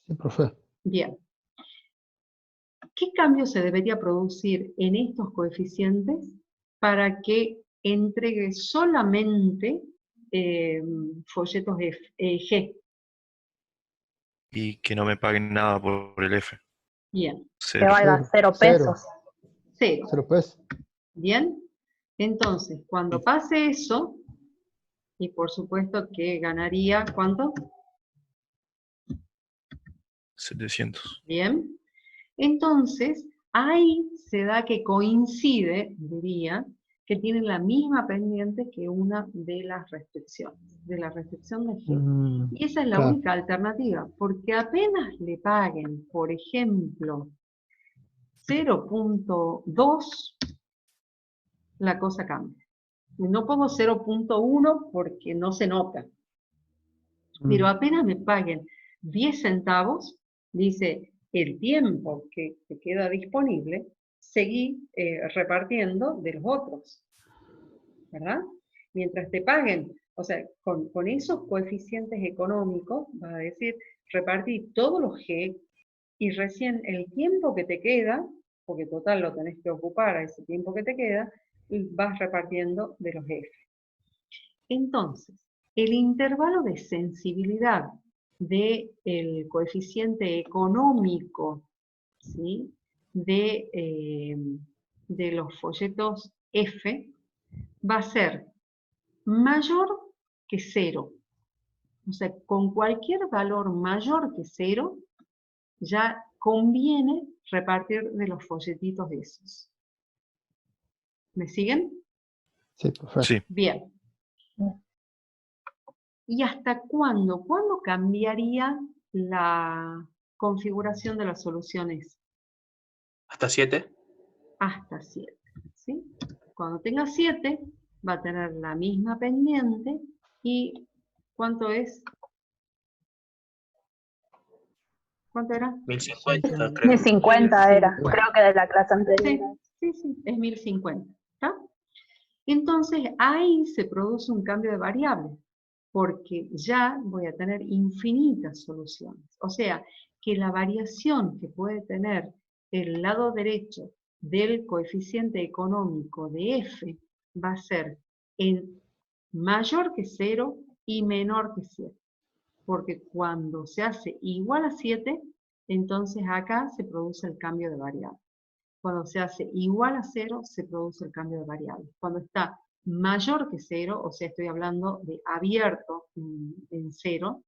Speaker 6: Sí, profe.
Speaker 2: Bien. ¿Qué cambio se debería producir en estos coeficientes para que entregue solamente folletos G?
Speaker 7: Y que no me paguen nada por el F.
Speaker 2: Bien,
Speaker 3: Que
Speaker 7: Cero.
Speaker 3: valga 0
Speaker 6: Cero.
Speaker 3: pesos.
Speaker 2: 0.
Speaker 6: 0 pues.
Speaker 2: Bien, entonces cuando pase eso, y por supuesto que ganaría, ¿cuánto?
Speaker 7: 700.
Speaker 2: Bien, entonces ahí se da que coincide, diría, que tienen la misma pendiente que una de las restricciones, de la restricción de G. Y esa es la
Speaker 6: Claro.
Speaker 2: única alternativa, porque apenas le paguen, por ejemplo, 0.2, la cosa cambia. No pongo 0.1 porque no se nota, pero apenas me paguen 10 centavos, dice, el tiempo que te queda disponible, seguí repartiendo de los otros, ¿verdad? Mientras te paguen, o sea, con esos coeficientes económicos, vas a decir, repartí todos los G y recién el tiempo que te queda, porque total lo tenés que ocupar a ese tiempo que te queda, y vas repartiendo de los F. Entonces, el intervalo de sensibilidad del coeficiente económico, ¿sí?, de los folletos F va a ser mayor que 0. O sea, con cualquier valor mayor que 0, ya conviene repartir de los folletitos esos. ¿Me siguen?
Speaker 6: Sí, profe.
Speaker 7: Sí.
Speaker 2: Bien. ¿Y hasta cuándo? ¿Cuándo cambiaría la configuración de las soluciones?
Speaker 8: ¿Hasta 7?
Speaker 2: Hasta 7. ¿Sí? Cuando tenga 7, va a tener la misma pendiente. ¿Y cuánto es? ¿Cuánto era?
Speaker 8: 1050, creo.
Speaker 3: 1050 era,
Speaker 2: 1050.
Speaker 3: creo que de la clase
Speaker 2: Sí,
Speaker 3: anterior.
Speaker 2: sí, es 1050. ¿Está? Entonces ahí se produce un cambio de variable, porque ya voy a tener infinitas soluciones. O sea, que la variación que puede tener el lado derecho del coeficiente económico de F va a ser en mayor que 0 y menor que 7. Porque cuando se hace igual a 7, entonces acá se produce el cambio de variable. Cuando se hace igual a 0, se produce el cambio de variable. Cuando está mayor que 0, o sea, estoy hablando de abierto en 0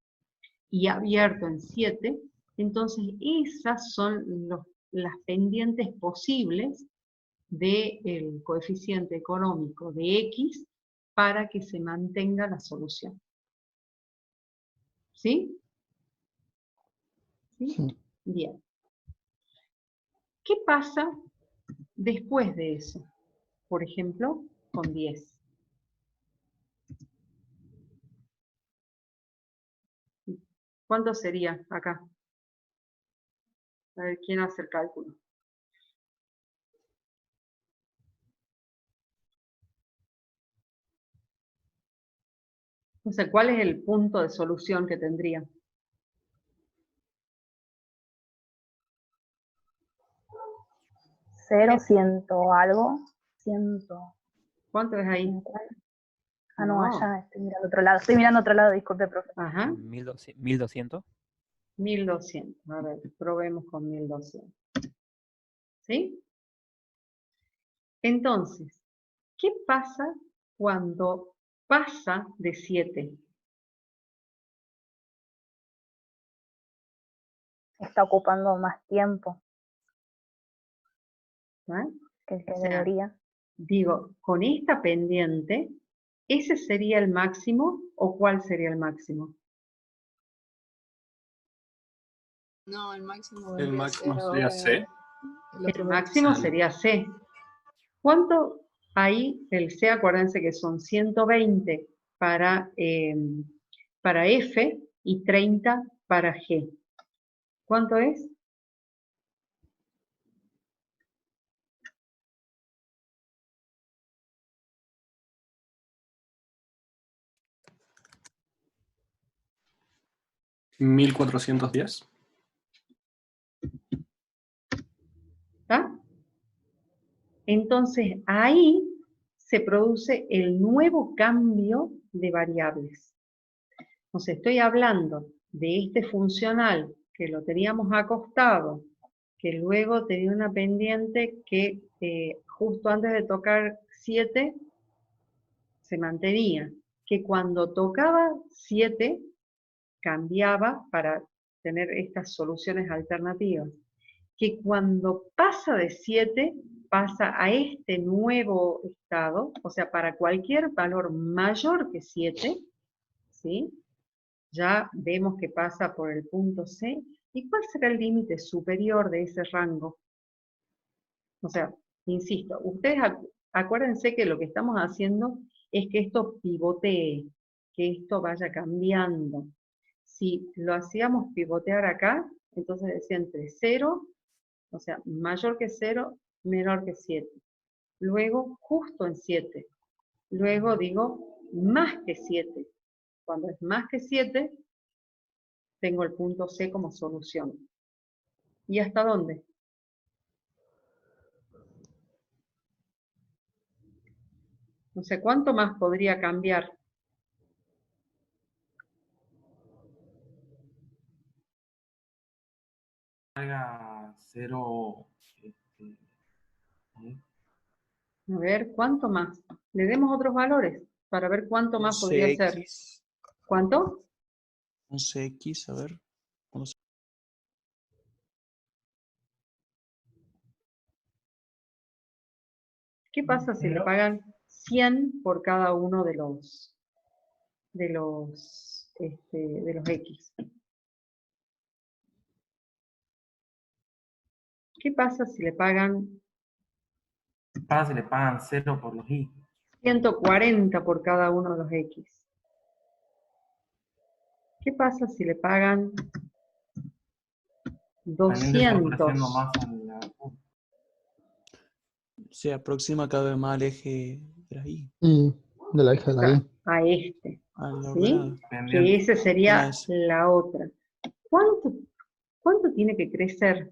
Speaker 2: y abierto en 7, entonces esas son las pendientes posibles del coeficiente económico de X para que se mantenga la solución. ¿Sí? ¿Sí?
Speaker 6: Sí.
Speaker 2: Bien. ¿Qué pasa después de eso? Por ejemplo, con 10. ¿Cuánto sería acá? A ver, ¿quién hace el cálculo? O sea, ¿cuál es el punto de solución que tendría?
Speaker 3: 0, 100 algo, 100.
Speaker 2: ¿Cuánto es ahí?
Speaker 3: Ah, no,
Speaker 2: No.
Speaker 3: allá, estoy mirando otro lado. Estoy mirando otro lado, disculpe, profe.
Speaker 2: Ajá,
Speaker 9: 1200.
Speaker 2: 1200. A ver, probemos con 1200. ¿Sí? Entonces, ¿qué pasa cuando pasa de 7?
Speaker 3: Está ocupando más tiempo
Speaker 2: ¿Eh?
Speaker 3: que el que
Speaker 2: O sea,
Speaker 3: debería.
Speaker 2: digo, con esta pendiente, ¿ese sería el máximo o cuál sería el máximo?
Speaker 1: No, el máximo
Speaker 8: El
Speaker 1: vendría a
Speaker 8: máximo
Speaker 1: ser
Speaker 8: sería
Speaker 1: ahora
Speaker 8: C.
Speaker 1: el otro
Speaker 2: El máximo
Speaker 1: vertical.
Speaker 2: sería C. ¿Cuánto ahí el C? Acuérdense que son 120 para F y 30 para G. ¿Cuánto es?
Speaker 8: 1410.
Speaker 2: ¿Está? Entonces, ahí se produce el nuevo cambio de variables. Entonces, estoy hablando de este funcional que lo teníamos acostado, que luego tenía una pendiente que justo antes de tocar 7 se mantenía, que cuando tocaba 7 cambiaba para tener estas soluciones alternativas, que cuando pasa de 7 pasa a este nuevo estado, o sea, para cualquier valor mayor que 7, ¿sí? Ya vemos que pasa por el punto C. ¿Y cuál será el límite superior de ese rango? O sea, insisto, ustedes acuérdense que lo que estamos haciendo es que esto pivotee, que esto vaya cambiando. Si lo hacíamos pivotear acá, entonces decía entre 0, o sea, mayor que 0, menor que 7. Luego, justo en 7. Luego digo, más que 7. Cuando es más que 7, tengo el punto C como solución. ¿Y hasta dónde? No sé, ¿cuánto más podría cambiar?
Speaker 9: Haga 0.
Speaker 2: A ver, ¿cuánto más? Le demos otros valores para ver cuánto más podría ser.
Speaker 4: 11x.
Speaker 2: ¿Cuánto?
Speaker 4: 11x, a ver. 11.
Speaker 2: ¿Qué pasa si le pagan 100 por cada uno de los X? ¿Qué pasa si le pagan
Speaker 9: Pasa si le pagan 0 por los Y.
Speaker 2: 140 por cada uno de los X? ¿Qué pasa si le pagan
Speaker 9: También se está
Speaker 2: 200?
Speaker 9: pareciendo más a la U.
Speaker 4: Se aproxima cada vez más al eje de la Y.
Speaker 6: Y de la hija de la I.
Speaker 2: A este,
Speaker 4: A la
Speaker 2: ¿sí?
Speaker 4: grada.
Speaker 2: Que ese sería
Speaker 4: Eso.
Speaker 2: la otra. ¿Cuánto tiene que crecer?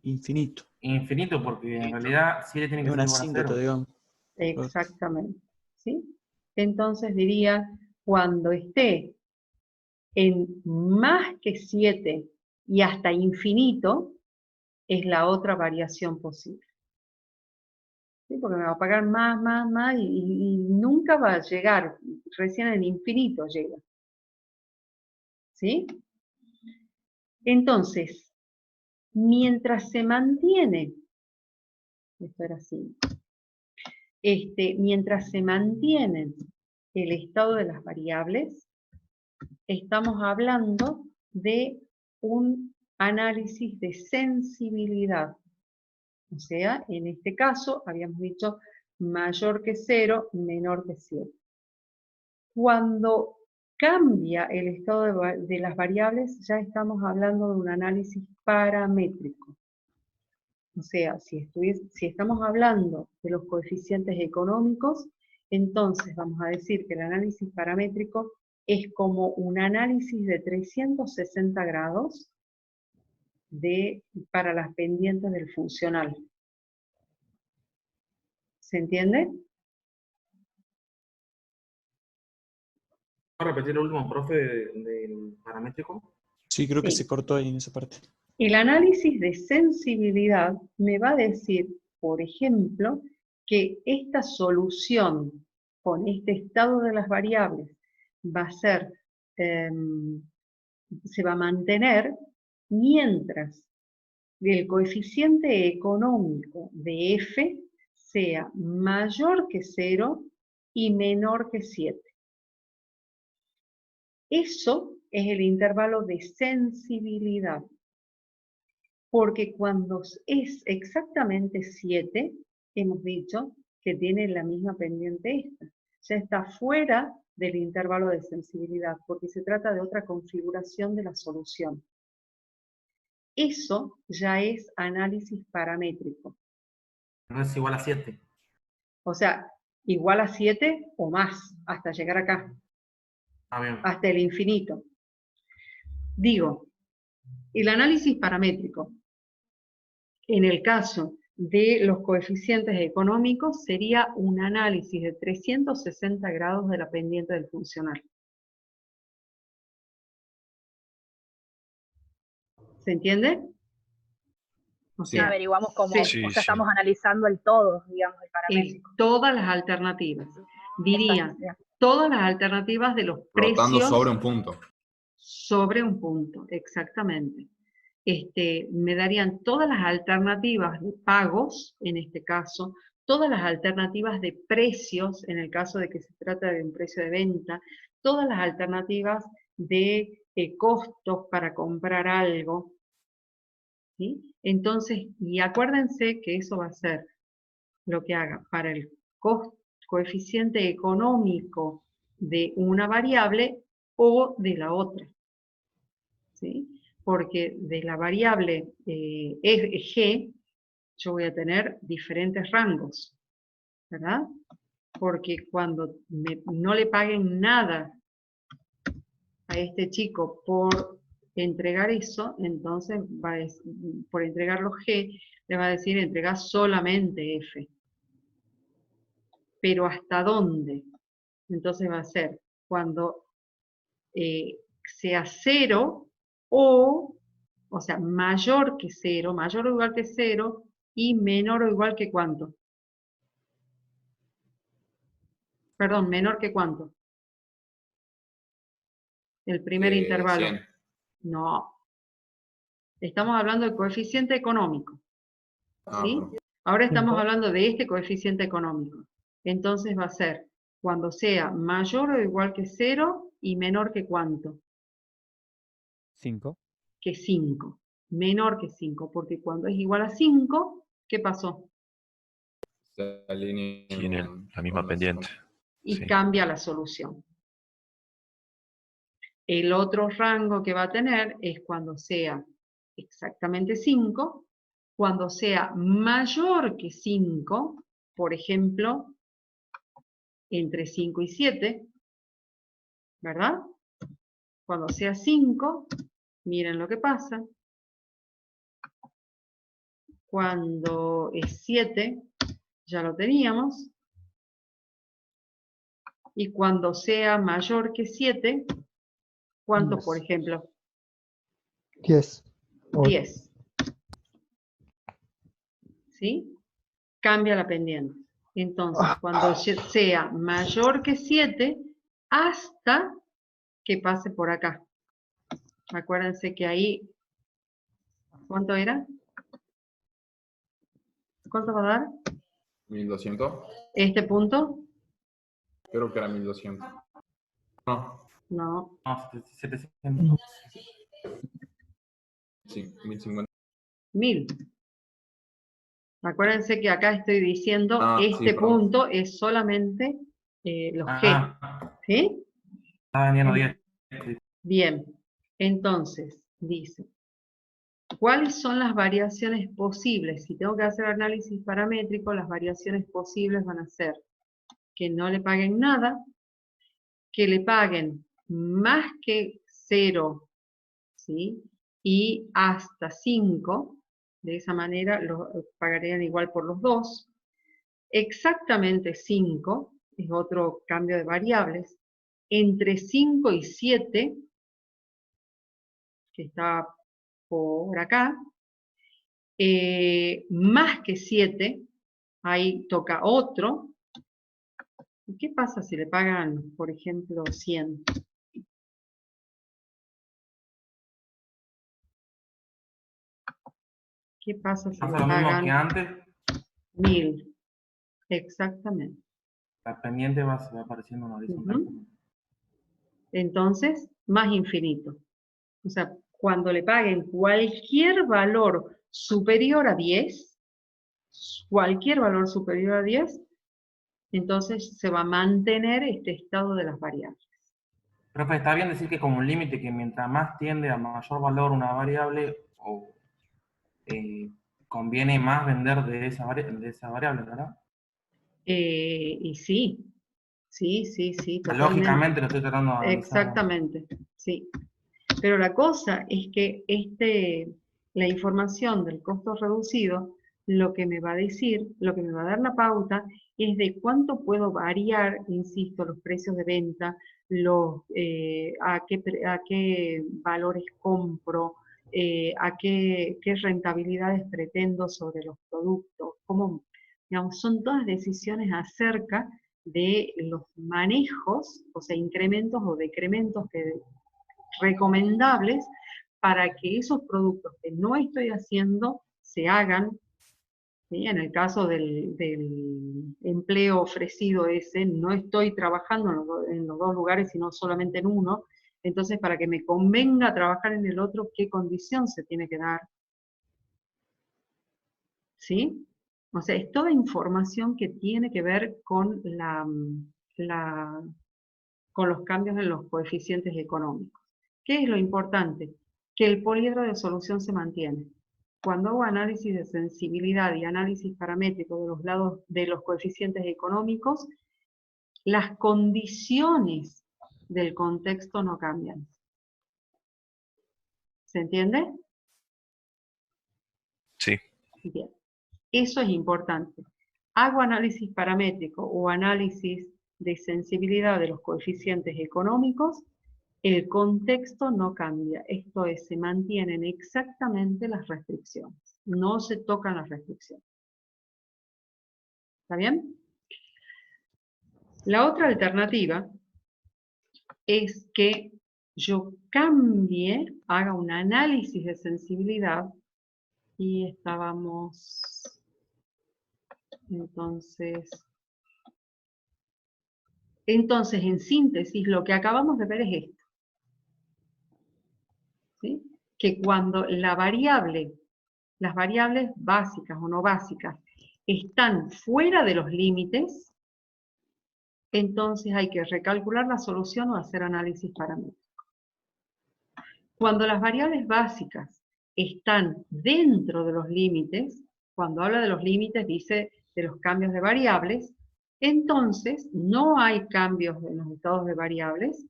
Speaker 4: Infinito.
Speaker 9: Infinito, porque en realidad 7 tiene que
Speaker 4: Es
Speaker 9: ser
Speaker 4: una
Speaker 9: igual a
Speaker 4: síntota,
Speaker 9: 0.
Speaker 4: digamos.
Speaker 2: Exactamente, ¿sí? Entonces diría, cuando esté en más que 7 y hasta infinito, es la otra variación posible. ¿Sí? Porque me va a pagar más, y nunca va a llegar, recién en infinito llega. ¿Sí? Entonces, mientras se mantiene, esto era así, mientras se mantiene el estado de las variables, estamos hablando de un análisis de sensibilidad. O sea, en este caso, habíamos dicho mayor que 0, menor que 7. Cuando cambia el estado de las variables, ya estamos hablando de un análisis paramétrico. O sea, si estamos hablando de los coeficientes económicos, entonces vamos a decir que el análisis paramétrico es como un análisis de 360 grados para las pendientes del funcional. ¿Se entiende?
Speaker 9: ¿Puedo repetir el último, profe, del paramétrico?
Speaker 4: Sí, creo que
Speaker 2: Sí.
Speaker 4: se cortó ahí en esa parte.
Speaker 2: El análisis de sensibilidad me va a decir, por ejemplo, que esta solución con este estado de las variables va a ser, se va a mantener mientras el coeficiente económico de f sea mayor que 0 y menor que 7. Eso es el intervalo de sensibilidad. Porque cuando es exactamente 7, hemos dicho que tiene la misma pendiente esta. Ya está fuera del intervalo de sensibilidad, porque se trata de otra configuración de la solución. Eso ya es análisis paramétrico.
Speaker 9: No es igual a 7.
Speaker 2: O sea, igual a 7 o más, hasta llegar acá,
Speaker 9: Ah, bien.
Speaker 2: hasta el infinito. Digo, el análisis paramétrico, en el caso de los coeficientes económicos, sería un análisis de 360 grados de la pendiente del funcional. ¿Se entiende? O
Speaker 3: Sí.
Speaker 2: sea,
Speaker 3: Averiguamos cómo,
Speaker 2: sí,
Speaker 3: o sea, estamos analizando el todo, digamos, el paramétrico.
Speaker 2: todas las alternativas. Diría, todas las alternativas de los
Speaker 10: Rotando
Speaker 2: precios.
Speaker 10: sobre un punto.
Speaker 2: Sobre un punto, exactamente. Me darían todas las alternativas de pagos, en este caso, todas las alternativas de precios, en el caso de que se trata de un precio de venta, todas las alternativas de costos para comprar algo, ¿sí? Entonces, y acuérdense que eso va a ser lo que haga para el coeficiente económico de una variable o de la otra, ¿sí? Porque de la variable G, yo voy a tener diferentes rangos, ¿verdad? Porque cuando no le paguen nada a este chico por entregar eso, entonces por entregar los G, le va a decir entrega solamente F. Pero ¿hasta dónde? Entonces va a ser cuando sea 0 o sea, mayor que 0, mayor o igual que 0 y menor o igual que ¿cuánto? Perdón, menor que ¿cuánto? El primer intervalo.
Speaker 10: 100.
Speaker 2: No. Estamos hablando del coeficiente económico. ¿Sí? Ahora estamos hablando de este coeficiente económico. Entonces va a ser cuando sea mayor o igual que 0 y menor que ¿cuánto?
Speaker 11: 5.
Speaker 2: Que 5. Menor que 5, porque cuando es igual a 5, ¿qué pasó?
Speaker 10: Se alinea
Speaker 7: Tiene la misma pendiente.
Speaker 2: Y
Speaker 7: Sí.
Speaker 2: cambia la solución. El otro rango que va a tener es cuando sea exactamente 5, cuando sea mayor que 5, por ejemplo, entre 5 y 7, ¿verdad? Cuando sea 5, miren lo que pasa. Cuando es 7, ya lo teníamos. Y cuando sea mayor que 7, ¿cuánto, por ejemplo?
Speaker 6: 10.
Speaker 2: 10. ¿Sí? Cambia la pendiente. Entonces, cuando sea mayor que 7, hasta que pase por acá. Acuérdense que ahí, ¿cuánto era? ¿Cuánto va a dar?
Speaker 10: 1200.
Speaker 2: ¿Este punto?
Speaker 10: Creo que era 1200. No.
Speaker 2: No.
Speaker 9: No, 700.
Speaker 10: Sí, 1050.
Speaker 2: 1000. Acuérdense que acá estoy diciendo, este
Speaker 10: sí, perdón.
Speaker 2: punto es solamente los G. ¿Sí?
Speaker 9: Está vendiendo 10.
Speaker 2: Bien. Entonces, dice, ¿cuáles son las variaciones posibles? Si tengo que hacer análisis paramétrico, las variaciones posibles van a ser que no le paguen nada, que le paguen más que 0, ¿sí? Y hasta 5, de esa manera lo pagarían igual por los dos. Exactamente 5, es otro cambio de variables. Entre 5 y 7, que está por acá, más que 7, ahí toca otro. ¿Y qué pasa si le pagan, por ejemplo, 100? ¿Qué pasa si le
Speaker 9: ¿Pasa lo mismo
Speaker 2: pagan
Speaker 9: que antes?
Speaker 2: 1000? Exactamente.
Speaker 9: La pendiente se va apareciendo una horizontal.
Speaker 2: Entonces, más infinito. O sea, cuando le paguen cualquier valor superior a 10, cualquier valor superior a 10, entonces se va a mantener este estado de las variables.
Speaker 9: Profe, ¿está bien decir que como un límite que mientras más tiende a mayor valor una variable, conviene más vender de esa variable, ¿verdad?
Speaker 2: Y sí, totalmente.
Speaker 9: Lógicamente lo estoy tratando de analizar.
Speaker 2: Exactamente, sí. Pero la cosa es que la información del costo reducido, lo que me va a decir, lo que me va a dar la pauta, es de cuánto puedo variar, insisto, los precios de venta, a qué valores compro, a qué rentabilidades pretendo sobre los productos, cómo, digamos, son todas decisiones acerca de los manejos, o sea, incrementos o decrementos recomendables para que esos productos que no estoy haciendo se hagan. ¿Sí? En el caso del empleo ofrecido ese, no estoy trabajando en los dos lugares, sino solamente en uno. Entonces, para que me convenga trabajar en el otro, ¿qué condición se tiene que dar? ¿Sí? O sea, es toda información que tiene que ver con con los cambios en los coeficientes económicos. ¿Qué es lo importante? Que el poliedro de solución se mantiene. Cuando hago análisis de sensibilidad y análisis paramétrico de los lados de los coeficientes económicos, las condiciones del contexto no cambian. ¿Se entiende?
Speaker 7: Sí.
Speaker 2: Bien. Eso es importante. Hago análisis paramétrico o análisis de sensibilidad de los coeficientes económicos, el contexto no cambia. Esto es, se mantienen exactamente las restricciones. No se tocan las restricciones. ¿Está bien? La otra alternativa es que yo cambie, haga un análisis de sensibilidad y estábamos, entonces, en síntesis, lo que acabamos de ver es esto. ¿Sí? Que cuando las variables básicas o no básicas están fuera de los límites, entonces hay que recalcular la solución o hacer análisis paramétrico. Cuando las variables básicas están dentro de los límites, cuando habla de los límites dice de los cambios de variables, entonces no hay cambios en los estados de variables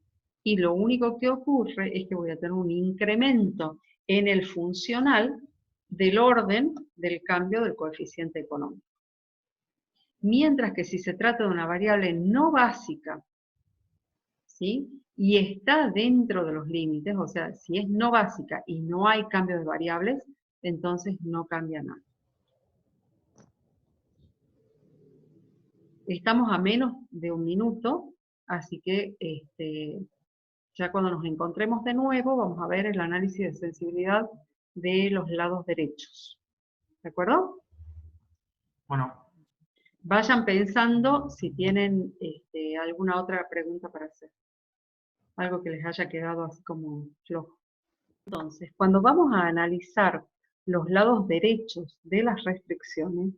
Speaker 2: y lo único que ocurre es que voy a tener un incremento en el funcional del orden del cambio del coeficiente económico. Mientras que si se trata de una variable no básica, ¿sí? Y está dentro de los límites, o sea, si es no básica y no hay cambio de variables, entonces no cambia nada. Estamos a menos de un minuto, así que ya cuando nos encontremos de nuevo vamos a ver el análisis de sensibilidad de los lados derechos. ¿De acuerdo?
Speaker 9: Bueno.
Speaker 2: Vayan pensando si tienen alguna otra pregunta para hacer. Algo que les haya quedado así como flojo. Entonces, cuando vamos a analizar los lados derechos de las restricciones,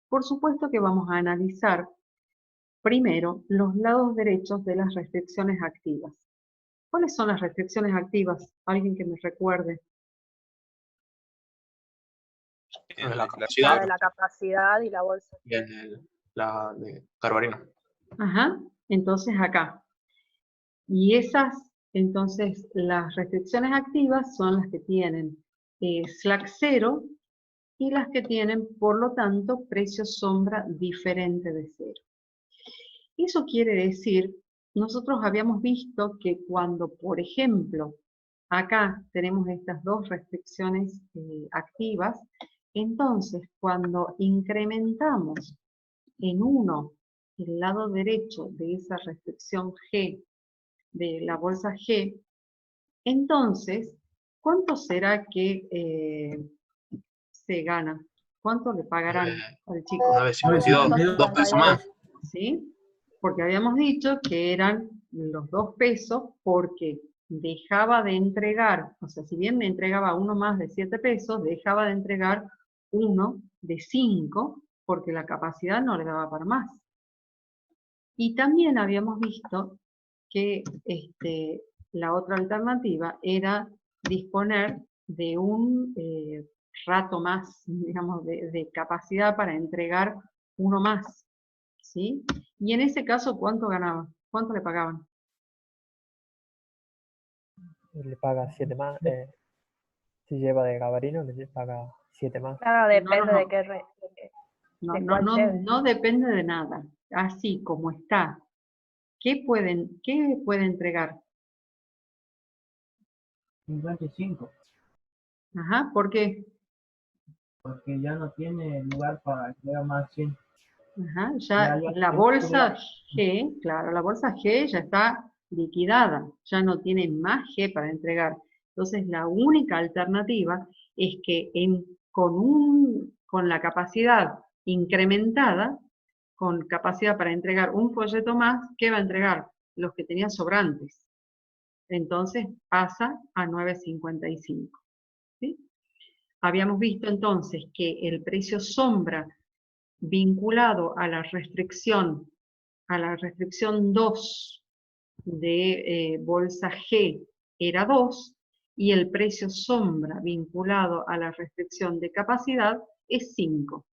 Speaker 2: por supuesto que vamos a analizar primero los lados derechos de las restricciones activas. ¿Cuáles son las restricciones activas? Alguien que me recuerde.
Speaker 8: La capacidad.
Speaker 3: La de la capacidad y la bolsa.
Speaker 8: Y la de Garbarino.
Speaker 2: Ajá, entonces acá. Y entonces las restricciones activas son las que tienen slack 0 y las que tienen, por lo tanto, precio sombra diferente de 0. Eso quiere decir, nosotros habíamos visto que cuando, por ejemplo, acá tenemos estas dos restricciones activas, entonces cuando incrementamos en uno el lado derecho de esa restricción G, de la bolsa G, entonces, ¿cuánto será que se gana? ¿Cuánto le pagarán al chico?
Speaker 8: 9.52, 2 pesos más.
Speaker 2: ¿Sí? Porque habíamos dicho que eran los 2 pesos porque dejaba de entregar, o sea, si bien me entregaba uno más de 7 pesos, dejaba de entregar uno de 5 porque la capacidad no le daba para más. Y también habíamos visto que la otra alternativa era disponer de un rato más, digamos, de capacidad para entregar uno más, ¿sí? Y en ese caso, ¿cuánto ganaba? ¿Cuánto le pagaban?
Speaker 6: le paga 7 más. Si lleva de Gabarino, le paga 7 más.
Speaker 3: Claro, depende
Speaker 2: no.
Speaker 3: de qué
Speaker 2: No,
Speaker 3: de
Speaker 2: no,
Speaker 3: cuál
Speaker 2: no,
Speaker 3: lleve.
Speaker 2: no depende de nada. Así como está. ¿Qué puede entregar?
Speaker 12: 55,
Speaker 2: Ajá, ¿por qué?
Speaker 12: porque ya no tiene lugar para que haga más 100.
Speaker 2: Ajá,
Speaker 12: Ya
Speaker 2: ya la bolsa G, claro, la bolsa G ya está liquidada, ya no tiene más G para entregar. Entonces la única alternativa es que con la capacidad incrementada, con capacidad para entregar un folleto más, ¿qué va a entregar? Los que tenía sobrantes. Entonces pasa a 9.55. ¿Sí? Habíamos visto entonces que el precio sombra vinculado a la restricción 2 de bolsa G era 2, y el precio sombra vinculado a la restricción de capacidad es 5.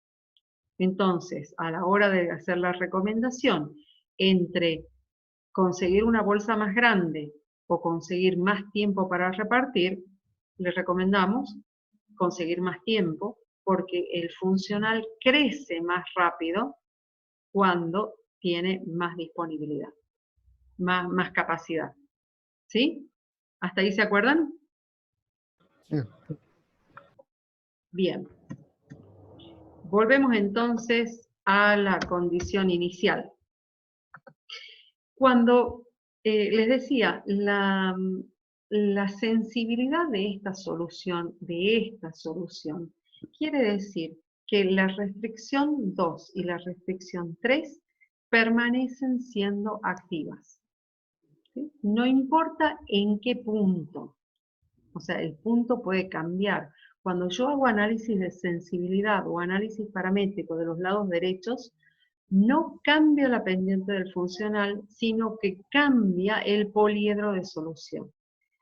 Speaker 2: Entonces, a la hora de hacer la recomendación entre conseguir una bolsa más grande o conseguir más tiempo para repartir, le recomendamos conseguir más tiempo, porque el funcional crece más rápido cuando tiene más disponibilidad, más capacidad. ¿Sí? ¿Hasta ahí se acuerdan?
Speaker 6: Sí.
Speaker 2: Bien. Volvemos entonces a la condición inicial. Cuando les decía, la sensibilidad de esta solución, quiere decir que la restricción 2 y la restricción 3 permanecen siendo activas. ¿Sí? No importa en qué punto, o sea, el punto puede cambiar. Cuando yo hago análisis de sensibilidad o análisis paramétrico de los lados derechos, no cambia la pendiente del funcional, sino que cambia el poliedro de solución,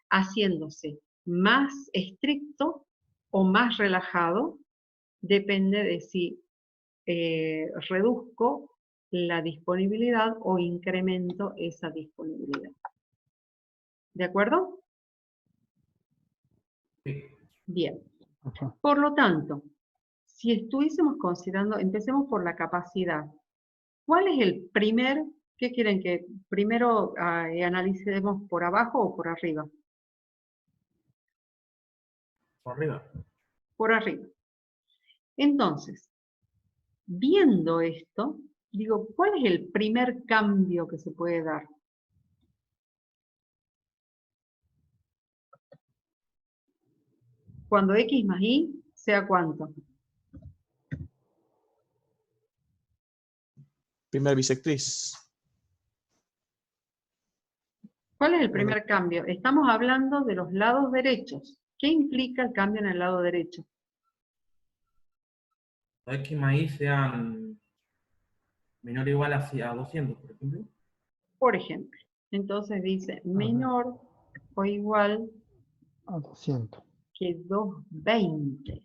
Speaker 2: haciéndose más estricto o más relajado, depende de si reduzco la disponibilidad o incremento esa disponibilidad. ¿De acuerdo? Bien. Por lo tanto, si estuviésemos considerando, empecemos por la capacidad. ¿Cuál es el primer, qué quieren que primero analicemos por abajo o por arriba?
Speaker 9: Por arriba.
Speaker 2: Por arriba. Entonces, viendo esto, digo, ¿cuál es el primer cambio que se puede dar? Cuando X más Y sea ¿cuánto?
Speaker 4: Primer bisectriz.
Speaker 2: ¿Cuál es el primer cambio? Estamos hablando de los lados derechos. ¿Qué implica el cambio en el lado derecho?
Speaker 9: X más Y sean menor o igual a 200, por ejemplo.
Speaker 2: Por ejemplo. Entonces dice menor o igual
Speaker 6: A 200.
Speaker 2: que 220.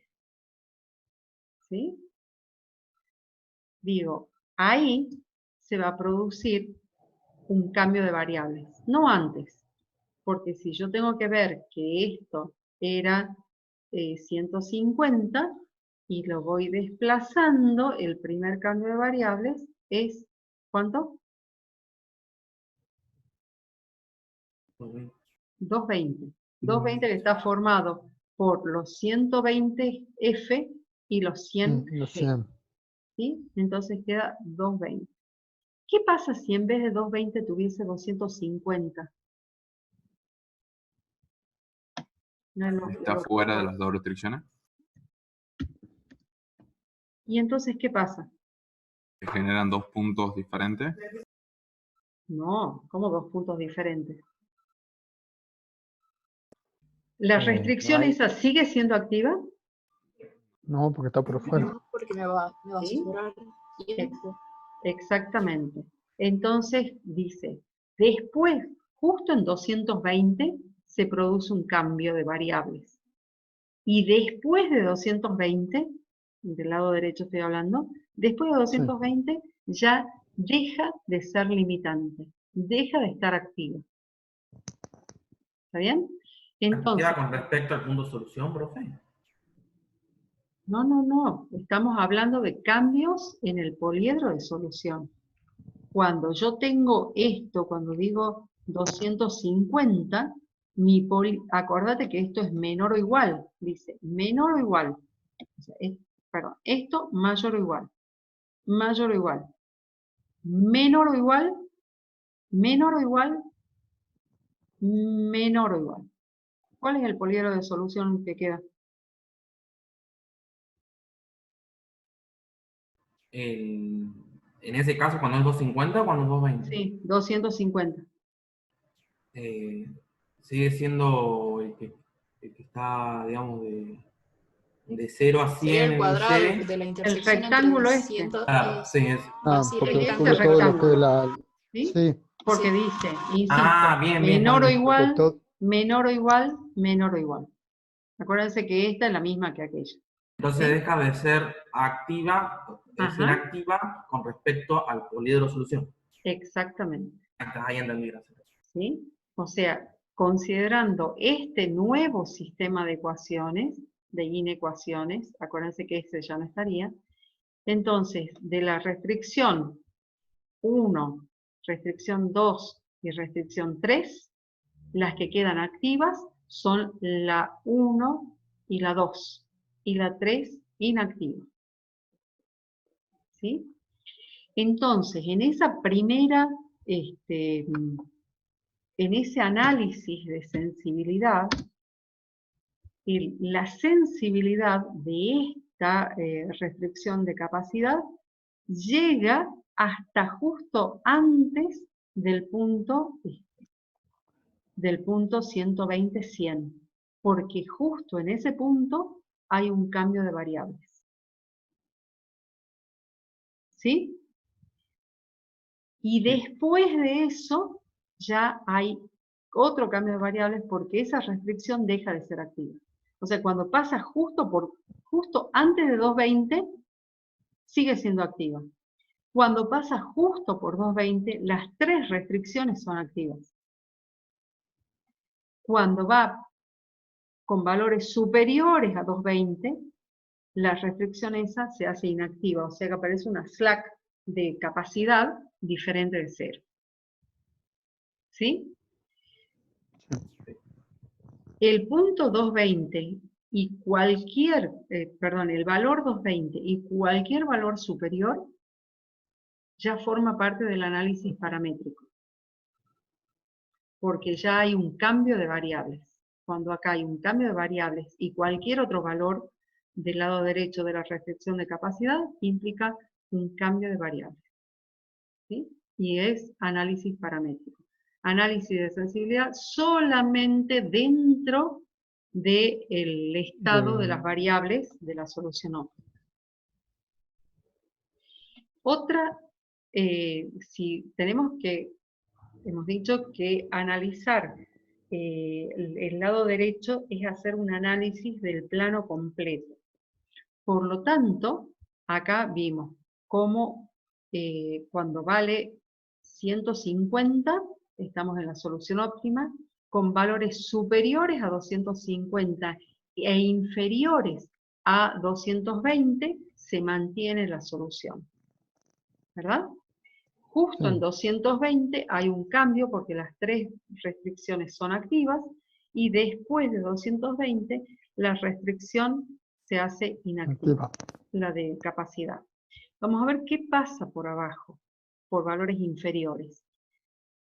Speaker 2: ¿Sí? Digo, ahí se va a producir un cambio de variables, no antes, porque si yo tengo que ver que esto era 150 y lo voy desplazando, el primer cambio de variables es, ¿cuánto? 220. 220 que está formado por los 120F y los 100G. ¿Sí? Entonces queda 220. ¿Qué pasa si en vez de 220 tuviese 250?
Speaker 10: ¿Está fuera de las dos restricciones?
Speaker 2: ¿Y entonces qué pasa?
Speaker 10: ¿Se generan dos puntos diferentes?
Speaker 2: No, ¿cómo dos puntos diferentes? ¿La restricción esa sigue siendo activa?
Speaker 6: No, porque está por fuera.
Speaker 1: No, porque me va a
Speaker 2: ¿Sí?
Speaker 1: sobrar tiempo.
Speaker 2: Exactamente. Entonces dice, después, justo en 220, se produce un cambio de variables. Y después de 220, del lado derecho estoy hablando, después de 220 ya deja de ser limitante, deja de estar activa. ¿Está bien? Entonces,
Speaker 9: ¿Queda con respecto al punto de solución, profe?
Speaker 2: no, estamos hablando de cambios en el poliedro de solución. Cuando yo tengo esto, cuando digo 250, acordate que esto es menor o igual, dice menor o igual. O sea, perdón, esto mayor o igual, mayor o igual, menor o igual, menor o igual, menor o igual. ¿Cuál es el poliedro de solución que queda?
Speaker 9: En ese caso, cuando es 250 o cuando es 220.
Speaker 2: Sí, 250.
Speaker 9: Sigue siendo el que está, digamos, de 0 a 100
Speaker 1: Sería el
Speaker 9: en
Speaker 1: cuadrado
Speaker 9: C.
Speaker 1: de la
Speaker 2: El
Speaker 1: intersección
Speaker 2: rectángulo
Speaker 1: entre
Speaker 2: este.
Speaker 1: 200
Speaker 9: Sí, es.
Speaker 1: así
Speaker 13: porque
Speaker 2: Este
Speaker 13: cubre todo lo que es
Speaker 2: rectángulo.
Speaker 13: la...
Speaker 2: ¿Sí?
Speaker 13: Sí,
Speaker 2: Porque
Speaker 1: Sí.
Speaker 2: dice, insisto,
Speaker 9: Ah, bien, bien,
Speaker 2: menor o
Speaker 9: bien.
Speaker 13: porque
Speaker 2: igual,
Speaker 13: todo...
Speaker 2: menor o igual, menor o igual. Acuérdense que esta es la misma que aquella.
Speaker 9: Entonces
Speaker 2: ¿Sí?
Speaker 9: deja de ser activa, es
Speaker 2: Ajá.
Speaker 9: inactiva con respecto al poliedro de solución.
Speaker 2: Exactamente.
Speaker 9: Ahí entendí, gracias.
Speaker 2: ¿Sí? O sea, considerando este nuevo sistema de ecuaciones, de inecuaciones, acuérdense que ese ya no estaría, entonces, de la restricción 1, restricción 2 y restricción 3, las que quedan activas son la 1 y la 2, y la 3 inactiva. ¿Sí? Entonces, en esa primera, en ese análisis de sensibilidad, la sensibilidad de esta restricción de capacidad llega hasta justo antes del punto 120-100, porque justo en ese punto hay un cambio de variables. ¿Sí? Y después de eso ya hay otro cambio de variables porque esa restricción deja de ser activa. O sea, cuando pasa justo antes de 220, sigue siendo activa. Cuando pasa justo por 220, las tres restricciones son activas. Cuando va con valores superiores a 220, la restricción esa se hace inactiva, o sea que aparece una slack de capacidad diferente de 0. ¿Sí? El punto 220 y cualquier, el valor 220 y cualquier valor superior ya forma parte del análisis paramétrico, porque ya hay un cambio de variables. Cuando acá hay un cambio de variables y cualquier otro valor del lado derecho de la restricción de capacidad implica un cambio de variables. ¿Sí? Y es análisis paramétrico. Análisis de sensibilidad solamente dentro del estado de las variables de la solución óptima. Otra, si tenemos que, hemos dicho que analizar el lado derecho es hacer un análisis del plano completo. Por lo tanto, acá vimos cómo cuando vale 150, estamos en la solución óptima, con valores superiores a 250 e inferiores a 220, se mantiene la solución. ¿Verdad? Justo en 220 hay un cambio porque las tres restricciones son activas y después de 220 la restricción se hace inactiva, la de capacidad. Vamos a ver qué pasa por abajo, por valores inferiores.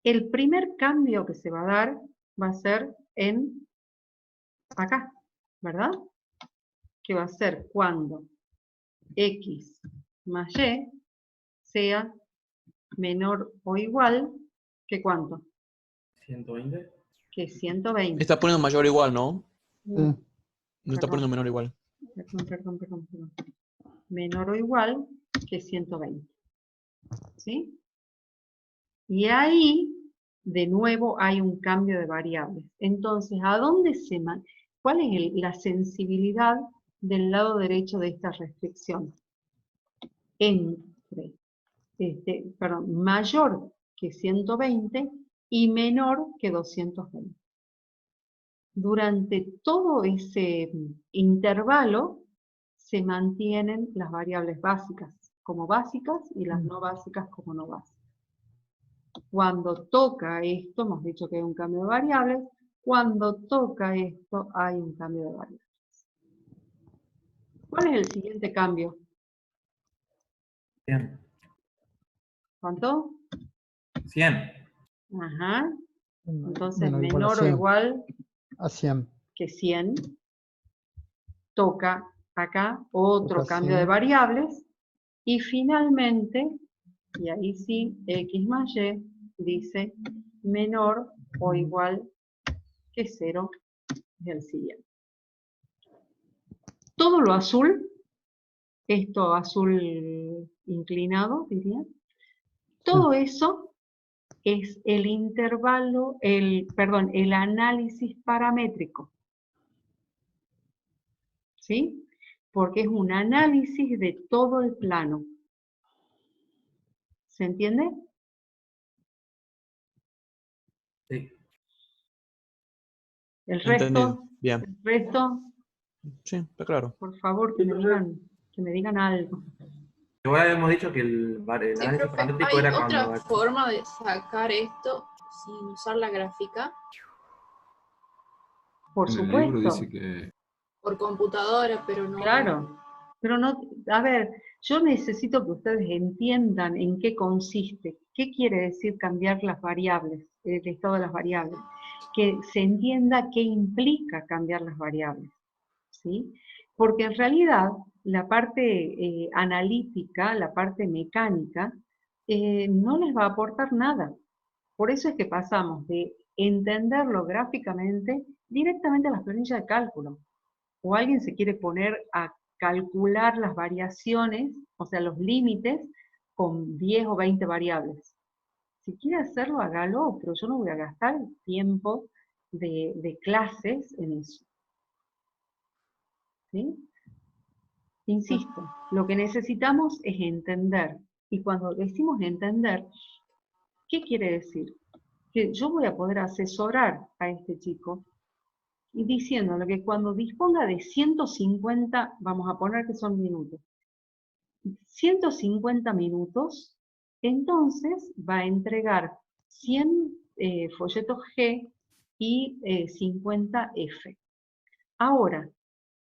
Speaker 2: El primer cambio que se va a dar va a ser en acá, ¿verdad? Que va a ser cuando X más Y sea menor o igual que ¿cuánto?
Speaker 9: 120.
Speaker 2: Que 120.
Speaker 4: Está poniendo mayor o igual, ¿no?
Speaker 2: Mm,
Speaker 4: No está poniendo menor o igual.
Speaker 2: Perdón. Menor o igual que 120. ¿Sí? Y ahí, de nuevo, hay un cambio de variables. Entonces, ¿cuál es la sensibilidad del lado derecho de esta restricción? Entre, mayor que 120 y menor que 220. durante todo ese intervalo se mantienen las variables básicas como básicas y las no básicas como no básicas. Cuando toca esto, hemos dicho que hay un cambio de variables, cuando toca esto hay un cambio de variables. ¿Cuál es el siguiente cambio?
Speaker 9: 100.
Speaker 2: ¿Cuánto?
Speaker 9: 100.
Speaker 2: Ajá. Entonces,
Speaker 13: Menor o igual a
Speaker 2: menor o
Speaker 13: 100.
Speaker 2: igual
Speaker 13: A 100.
Speaker 2: que 100. Toca acá otro
Speaker 13: Toca
Speaker 2: cambio de
Speaker 13: 100.
Speaker 2: variables. Y finalmente, y ahí sí, x más y dice menor o igual que 0 es el siguiente. Todo lo azul, esto azul inclinado, diría, todo eso es el intervalo, el análisis paramétrico. ¿Sí? Porque es un análisis de todo el plano. ¿Se entiende?
Speaker 9: Sí.
Speaker 2: El
Speaker 4: Entendido.
Speaker 2: resto,
Speaker 4: Bien.
Speaker 2: el resto,
Speaker 4: Sí, está claro.
Speaker 2: por favor, que me digan algo.
Speaker 9: Igual hemos dicho que el
Speaker 1: Sí,
Speaker 9: análisis
Speaker 1: profe,
Speaker 9: paramétrico
Speaker 1: ¿hay
Speaker 9: era
Speaker 1: otra
Speaker 9: cuando...
Speaker 1: forma de sacar esto sin usar la gráfica?
Speaker 2: Por
Speaker 10: En el libro
Speaker 2: supuesto.
Speaker 10: dice que
Speaker 1: Por computadora, pero no...
Speaker 2: Claro, pero no, a ver, yo necesito que ustedes entiendan en qué consiste, qué quiere decir cambiar las variables, el estado de las variables, que se entienda qué implica cambiar las variables, ¿sí? Porque en realidad la parte analítica, la parte mecánica, no les va a aportar nada. Por eso es que pasamos de entenderlo gráficamente directamente a las planillas de cálculo. O alguien se quiere poner a calcular las variaciones, o sea, los límites, con 10 o 20 variables. Si quiere hacerlo, hágalo, pero yo no voy a gastar tiempo de clases en eso. ¿Sí? Insisto, lo que necesitamos es entender. Y cuando decimos entender, ¿qué quiere decir? Que yo voy a poder asesorar a este chico y diciéndole que cuando disponga de 150, vamos a poner que son minutos, 150 minutos, entonces va a entregar 100 folletos G y 50 F. Ahora,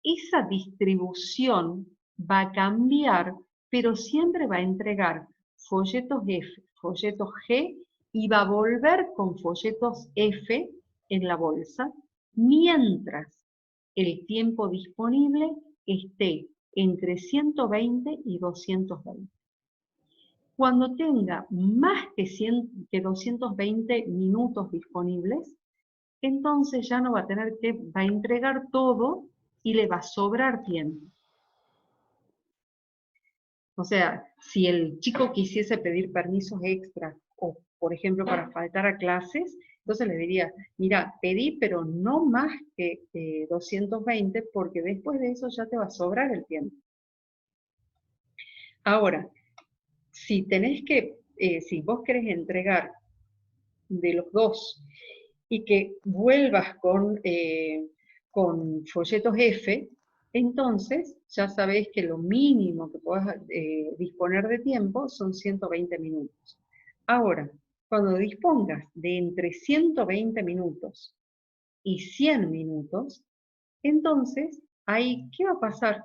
Speaker 2: esa distribución va a cambiar, pero siempre va a entregar folletos F, folletos G y va a volver con folletos F en la bolsa, mientras el tiempo disponible esté entre 120 y 220. Cuando tenga más que 220 minutos disponibles, entonces ya no va a tener que, va a entregar todo y le va a sobrar tiempo. O sea, si el chico quisiese pedir permisos extra o, por ejemplo, para faltar a clases, entonces le diría, mira, pedí, pero no más que 220, porque después de eso ya te va a sobrar el tiempo. Ahora, si tenés que, si vos querés entregar de los dos y que vuelvas con folletos F, entonces ya sabés que lo mínimo que podés disponer de tiempo son 120 minutos. Ahora, cuando dispongas de entre 120 minutos y 100 minutos, entonces, ahí, ¿qué va a pasar?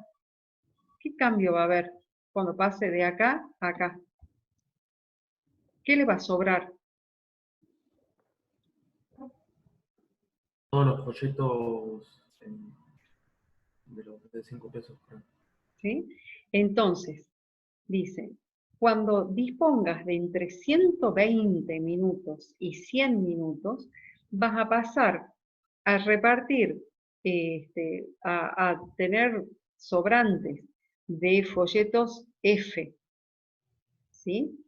Speaker 2: ¿Qué cambio va a haber cuando pase de acá a acá? ¿Qué le va a sobrar?
Speaker 9: Todos los folletos de los de 5 pesos.
Speaker 2: ¿Sí? Entonces, dice, cuando dispongas de entre 120 minutos y 100 minutos, vas a pasar a repartir, a tener sobrantes de folletos F, ¿sí?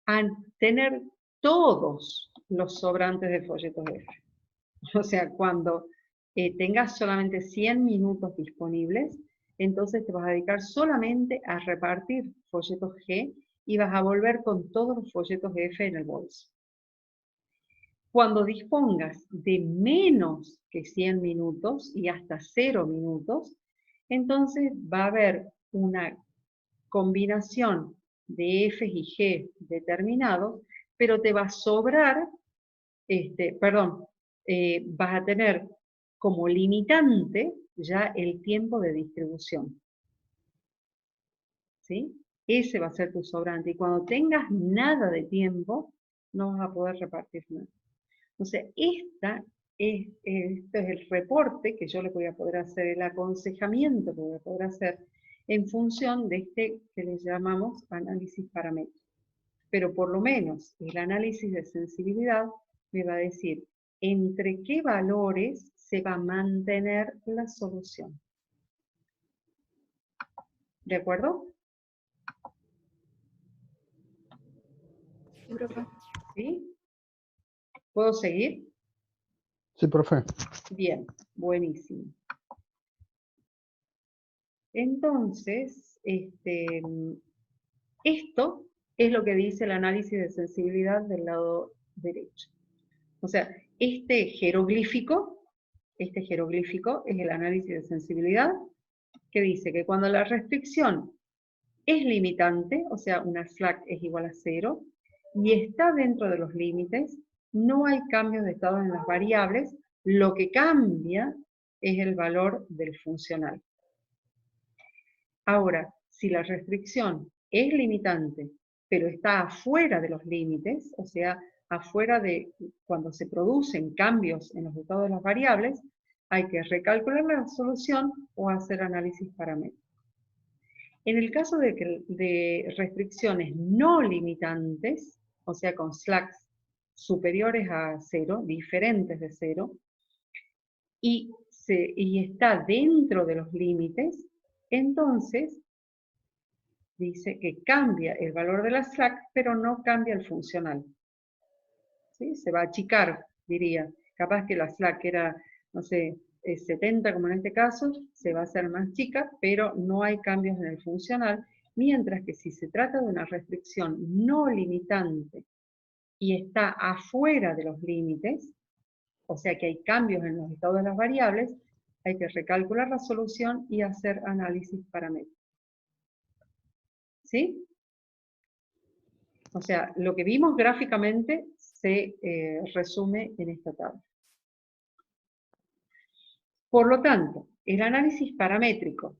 Speaker 2: A tener todos los sobrantes de folletos F. O sea, cuando tengas solamente 100 minutos disponibles, entonces te vas a dedicar solamente a repartir folletos G y vas a volver con todos los folletos F en el bolso. Cuando dispongas de menos que 100 minutos y hasta 0 minutos, entonces va a haber una combinación de F y G determinados, pero te va a sobrar, vas a tener como limitante ya el tiempo de distribución. ¿Sí? Ese va a ser tu sobrante. Y cuando tengas nada de tiempo, no vas a poder repartir nada. Entonces, este es el reporte que yo le voy a poder hacer, el aconsejamiento que voy a poder hacer en función de este que le llamamos análisis paramétrico. Pero por lo menos el análisis de sensibilidad me va a decir entre qué valores se va a mantener la solución. ¿De acuerdo?
Speaker 1: Sí, profe.
Speaker 2: ¿Sí? ¿Puedo seguir?
Speaker 13: Sí, profe.
Speaker 2: Bien, buenísimo. Entonces, esto es lo que dice el análisis de sensibilidad del lado derecho. O sea, este jeroglífico es el análisis de sensibilidad, que dice que cuando la restricción es limitante, o sea, una slack es igual a 0, y está dentro de los límites, no hay cambios de estado en las variables, lo que cambia es el valor del funcional. Ahora, si la restricción es limitante, pero está afuera de los límites, o sea, afuera de cuando se producen cambios en los estados de las variables, hay que recalcular la solución o hacer análisis paramétrico. En el caso de restricciones no limitantes, o sea, con slacks superiores a 0, diferentes de 0, y está dentro de los límites, entonces dice que cambia el valor de la slack, pero no cambia el funcional. ¿Sí? Se va a achicar, diría. Capaz que la slack era, no sé, 70 como en este caso, se va a hacer más chica, pero no hay cambios en el funcional, mientras que si se trata de una restricción no limitante y está afuera de los límites, o sea que hay cambios en los estados de las variables, hay que recalcular la solución y hacer análisis paramétrico. ¿Sí? O sea, lo que vimos gráficamente se resume en esta tabla. Por lo tanto, el análisis paramétrico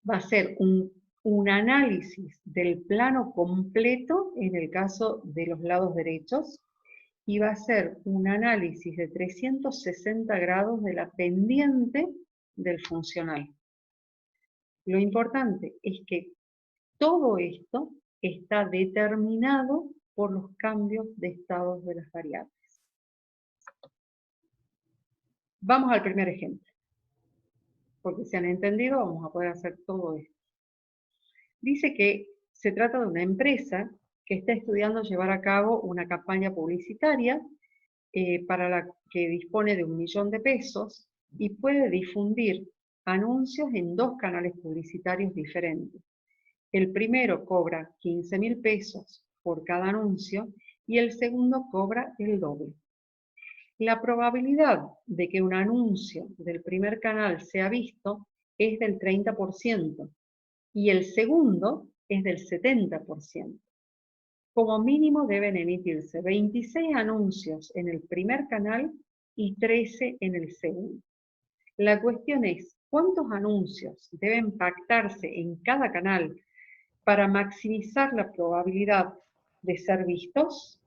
Speaker 2: va a ser un análisis del plano completo en el caso de los lados derechos y va a ser un análisis de 360 grados de la pendiente del funcional. Lo importante es que todo esto está determinado por los cambios de estados de las variables. Vamos al primer ejemplo. Porque si han entendido, vamos a poder hacer todo esto. Dice que se trata de una empresa que está estudiando llevar a cabo una campaña publicitaria para la que dispone de 1 millón de pesos y puede difundir anuncios en 2 canales publicitarios diferentes. El primero cobra 15.000 pesos por cada anuncio y el segundo cobra el doble. La probabilidad de que un anuncio del primer canal sea visto es del 30% y el segundo es del 70%. Como mínimo deben emitirse 26 anuncios en el primer canal y 13 en el segundo. La cuestión es, ¿cuántos anuncios deben pactarse en cada canal para maximizar la probabilidad de ser vistos?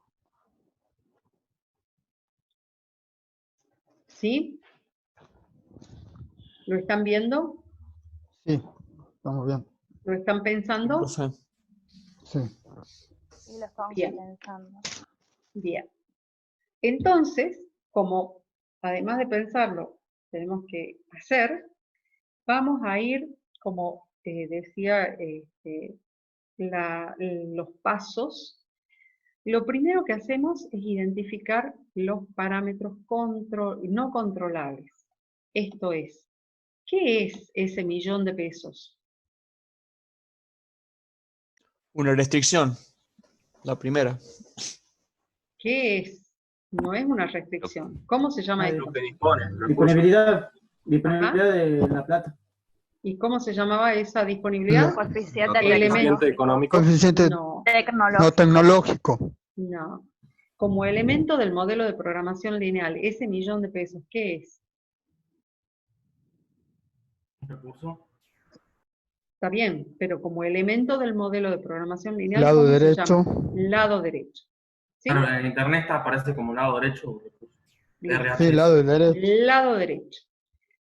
Speaker 2: ¿Sí? ¿Lo están viendo?
Speaker 13: Sí, estamos bien.
Speaker 2: ¿Lo están pensando?
Speaker 13: Sí.
Speaker 3: Sí, lo estamos
Speaker 2: Bien.
Speaker 3: pensando.
Speaker 2: Bien. Entonces, como además de pensarlo, tenemos que hacer, vamos a ir, como decía, los pasos. Lo primero que hacemos es identificar los parámetros no controlables. Esto es, ¿qué es ese 1 millón de pesos?
Speaker 4: Una restricción, la primera.
Speaker 2: ¿Qué es No es una restricción. ¿Cómo se llama eso?
Speaker 8: Lo que dispone. el recurso.
Speaker 5: Disponibilidad de la plata.
Speaker 2: ¿Y cómo se llamaba esa disponibilidad?
Speaker 3: Coeficiente
Speaker 8: Coeficiente económico.
Speaker 13: Coeficiente
Speaker 2: No,
Speaker 13: no tecnológico.
Speaker 2: no. Como elemento del modelo de programación lineal, ese millón de pesos, ¿qué es?
Speaker 9: Recurso.
Speaker 2: Está bien, pero como elemento del modelo de programación lineal,
Speaker 13: Lado
Speaker 2: ¿cómo se
Speaker 13: derecho.
Speaker 2: llama? Lado derecho. ¿Sí?
Speaker 9: Claro, en internet aparece como lado derecho.
Speaker 2: Listo.
Speaker 13: Sí, lado derecho.
Speaker 2: Lado derecho.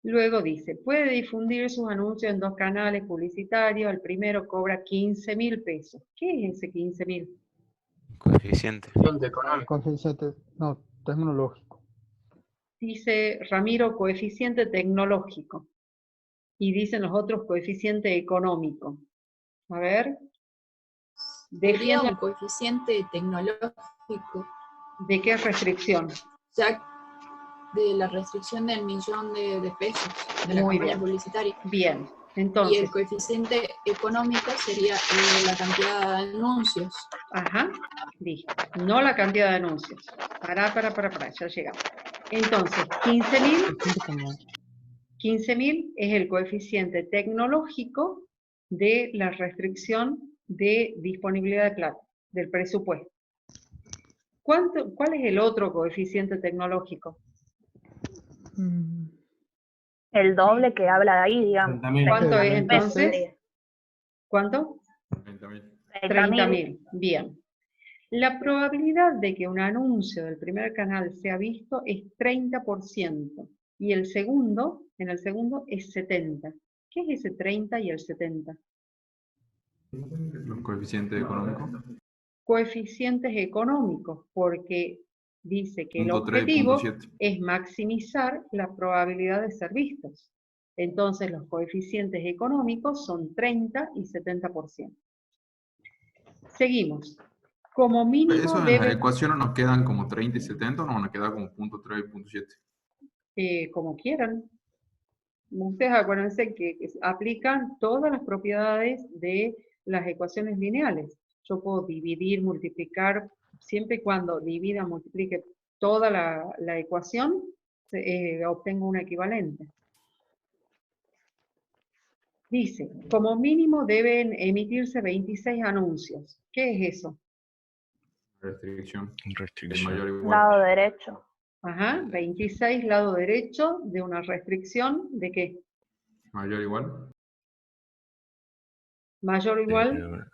Speaker 2: Luego dice, puede difundir sus anuncios en 2 canales publicitarios. El primero cobra 15.000 pesos. ¿Qué es ese 15.000?
Speaker 7: Coeficiente.
Speaker 8: Coeficiente económico.
Speaker 13: Coeficiente no tecnológico.
Speaker 2: Dice Ramiro, coeficiente tecnológico. Y dicen los otros, coeficiente económico. A ver.
Speaker 1: Sería
Speaker 2: Defiende
Speaker 1: un coeficiente tecnológico,
Speaker 2: de qué restricción.
Speaker 1: ya de la restricción del millón de pesos de la
Speaker 2: Muy
Speaker 1: campaña
Speaker 2: bien.
Speaker 1: publicitaria.
Speaker 2: Bien,
Speaker 1: Y
Speaker 2: entonces.
Speaker 1: el coeficiente económico sería la cantidad de anuncios.
Speaker 2: Ajá, listo. No la cantidad de anuncios. Pará, ya llegamos. Entonces, 15.000 es el coeficiente tecnológico de la restricción de disponibilidad de plata, del presupuesto. ¿Cuál es el otro coeficiente tecnológico?
Speaker 3: El doble que habla de ahí, digamos.
Speaker 9: 30.000.
Speaker 2: ¿Cuánto es
Speaker 3: 30.000 pesos
Speaker 2: entonces?
Speaker 3: sería.
Speaker 2: ¿Cuánto?
Speaker 10: 30.000.
Speaker 2: 30.000. Bien. La probabilidad de que un anuncio del primer canal sea visto es 30%. Y en el segundo es 70%. ¿Qué es ese 30 y el 70?
Speaker 10: Los coeficientes económicos.
Speaker 2: Coeficientes económicos, porque dice que el
Speaker 10: Punto 3 y
Speaker 2: objetivo
Speaker 10: punto 7.
Speaker 2: es maximizar la probabilidad de ser vistos. Entonces los coeficientes económicos son 30 y 70%. Seguimos. Como mínimo
Speaker 10: Eso en las
Speaker 2: debe,
Speaker 10: ecuaciones nos quedan como 30 y 70, o no nos queda como punto 3 y punto 7.
Speaker 2: como quieran. Ustedes acuérdense que aplican todas las propiedades de las ecuaciones lineales. Yo puedo dividir, multiplicar, siempre y cuando divida, multiplique toda la ecuación, obtengo un equivalente. Dice, como mínimo deben emitirse 26 anuncios. ¿Qué es eso?
Speaker 10: Restricción. De
Speaker 7: Restricción.
Speaker 10: mayor o igual.
Speaker 3: Lado derecho.
Speaker 2: Ajá, 26 lado derecho de una restricción ¿de qué?
Speaker 10: Mayor o igual.
Speaker 2: Mayor o igual,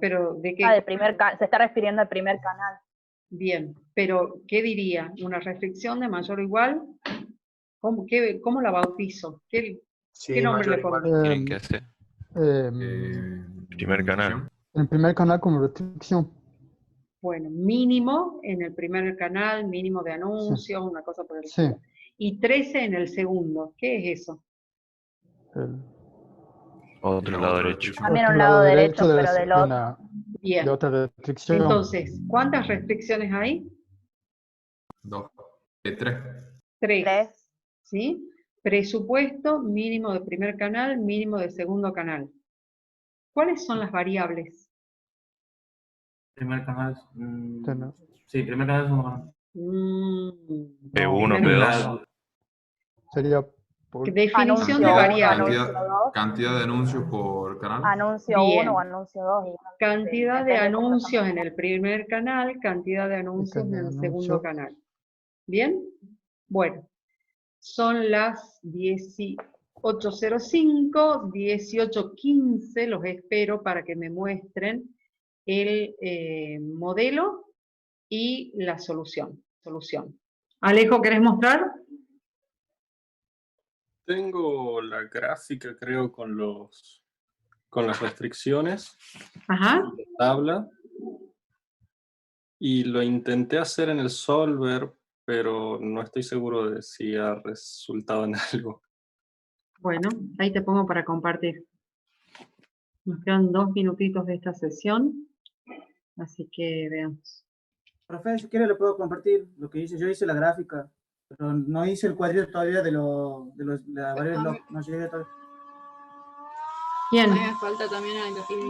Speaker 2: pero ¿de qué?
Speaker 3: Se está refiriendo al primer canal.
Speaker 2: Bien, pero ¿qué diría? ¿Una restricción de mayor o igual? ¿Cómo la bautizo? ¿Qué nombre
Speaker 8: mayor
Speaker 2: le
Speaker 8: o igual.
Speaker 2: pongo?
Speaker 7: Tienen que hacer. Primer canal.
Speaker 13: El primer canal como restricción.
Speaker 2: Bueno, mínimo en el primer canal, mínimo de anuncios, una cosa por el
Speaker 13: Sí.
Speaker 2: estilo. Y 13 en el segundo. ¿Qué es eso?
Speaker 7: Otro lado derecho.
Speaker 3: También un lado derecho, pero del otro.
Speaker 2: Bien.
Speaker 13: De otra restricción.
Speaker 2: Entonces, ¿cuántas restricciones hay?
Speaker 10: 2. 3.
Speaker 2: 3. ¿Sí? Presupuesto mínimo de primer canal, mínimo de segundo canal. ¿Cuáles son las variables?
Speaker 9: Primer canal. Sí, primer canal es uno.
Speaker 7: P1, P2.
Speaker 13: Sería
Speaker 2: definición de variable.
Speaker 10: Cantidad de anuncios por canal.
Speaker 3: Anuncio
Speaker 2: Bien.
Speaker 3: 1 o anuncio 2.
Speaker 2: Cantidad de
Speaker 3: Depende de cómo
Speaker 2: anuncios
Speaker 3: estamos.
Speaker 2: en el primer canal, cantidad de anuncios en el segundo canal. ¿Bien? Bueno, son las 18:05, 18:15, los espero para que me muestren el modelo y la solución. Alejo, ¿querés mostrar?
Speaker 14: Tengo la gráfica, creo, con las restricciones.
Speaker 2: Ajá.
Speaker 14: La tabla. Y lo intenté hacer en el Solver, pero no estoy seguro de si ha resultado en algo.
Speaker 2: Bueno, ahí te pongo para compartir. Nos quedan 2 minutitos de esta sesión, así que veamos.
Speaker 5: Profe, si quiere le puedo compartir lo que hice. Yo hice la gráfica, pero no hice el cuadrito todavía de la variable. No llegué todavía.
Speaker 2: Bien.
Speaker 1: A mí me falta también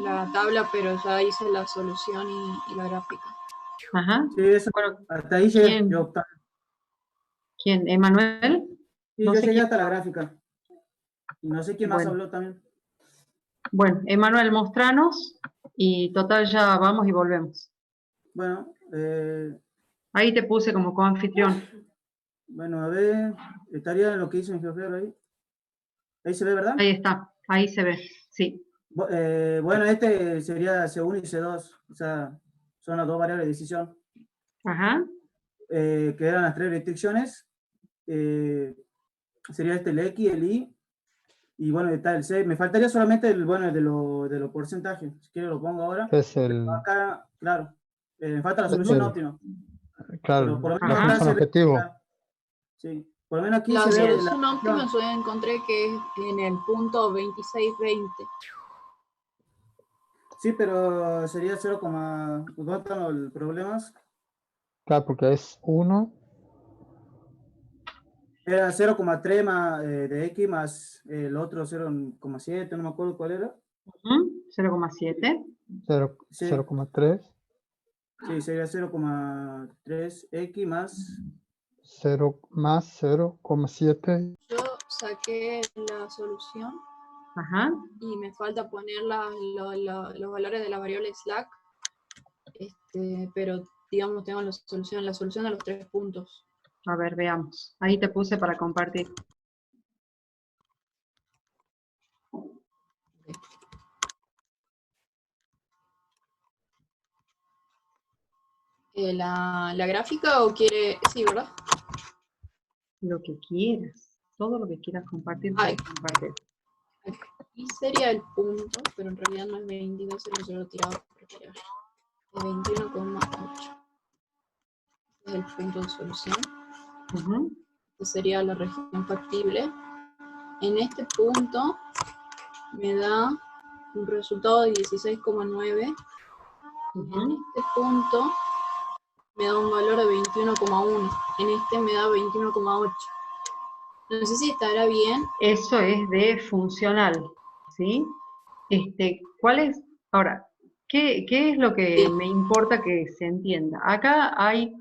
Speaker 1: la tabla, pero ya hice la solución y la gráfica.
Speaker 2: Ajá.
Speaker 5: Sí, eso,
Speaker 2: Bueno,
Speaker 5: hasta ahí llegué.
Speaker 2: ¿quién?
Speaker 5: Yo,
Speaker 2: ¿Quién? ¿Emanuel?
Speaker 5: sí,
Speaker 2: No
Speaker 5: yo
Speaker 2: sé
Speaker 5: llegué
Speaker 2: quién.
Speaker 5: hasta la gráfica. Y no sé quién más
Speaker 2: Bueno,
Speaker 5: habló también.
Speaker 2: bueno, Emanuel, mostranos y total ya vamos y volvemos.
Speaker 5: Bueno,
Speaker 2: Ahí te puse como coanfitrión.
Speaker 5: bueno, a ver, estaría lo que hizo en GeoGebra ahí. Ahí se ve, ¿verdad?
Speaker 2: Ahí está, ahí se ve, sí.
Speaker 5: Bueno, este sería C1 y C2, o sea, son las dos variables de decisión.
Speaker 2: Ajá.
Speaker 5: Que eran las tres restricciones. Sería este el X, el Y, y bueno, está el C. Me faltaría solamente el, bueno, de los porcentajes. Si quiero lo pongo ahora.
Speaker 13: Es el,
Speaker 5: Acá, claro, me falta la solución óptima.
Speaker 13: claro,
Speaker 5: Pero por lo
Speaker 13: la
Speaker 5: menos acá
Speaker 13: función
Speaker 5: se ve,
Speaker 13: objetivo.
Speaker 5: claro, sí, por lo menos aquí
Speaker 1: La
Speaker 5: se ve
Speaker 1: solución
Speaker 5: la
Speaker 1: óptima yo encontré que es en el punto 2620.
Speaker 5: Sí, pero sería 0, ¿dónde están los problemas?
Speaker 13: Claro, porque es 1,
Speaker 5: Era 0,3 más, de X más el otro 0,7, no me acuerdo cuál era.
Speaker 2: 0,7.
Speaker 13: 0,3,
Speaker 5: Sí, sería 0,3X más
Speaker 13: 0 más 0,7.
Speaker 1: Yo saqué la solución
Speaker 2: Ajá.
Speaker 1: y me falta poner los valores de la variable slack, pero digamos tengo la solución de los 3 puntos.
Speaker 2: A ver, veamos. Ahí te puse para compartir.
Speaker 1: ¿La gráfica o quiere...? Sí, ¿verdad?
Speaker 2: Lo que quieras. Todo lo que quieras compartir,
Speaker 1: Ay.
Speaker 2: puedes compartir.
Speaker 1: Aquí sería el punto, pero en realidad no es 22, sino yo lo he tirado por tirar. Es 21,8. Es el punto de solución. Esta sería la región factible. En este punto me da un resultado de 16,9. En este punto me da un valor de 21,1. En este me da 21,8. No sé si estará bien.
Speaker 2: Eso es de funcional, ¿sí? ¿Cuál es? Ahora, ¿qué es lo que me importa que se entienda? Acá hay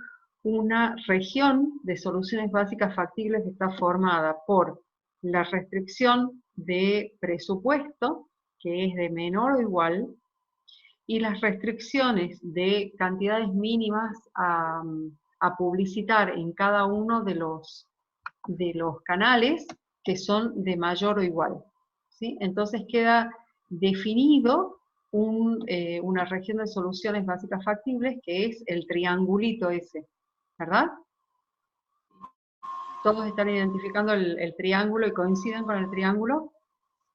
Speaker 2: una región de soluciones básicas factibles que está formada por la restricción de presupuesto, que es de menor o igual, y las restricciones de cantidades mínimas a publicitar en cada uno de los canales que son de mayor o igual, ¿sí? Entonces queda definido una región de soluciones básicas factibles que es el triangulito ese, ¿verdad? ¿Todos están identificando el triángulo y coinciden con el triángulo?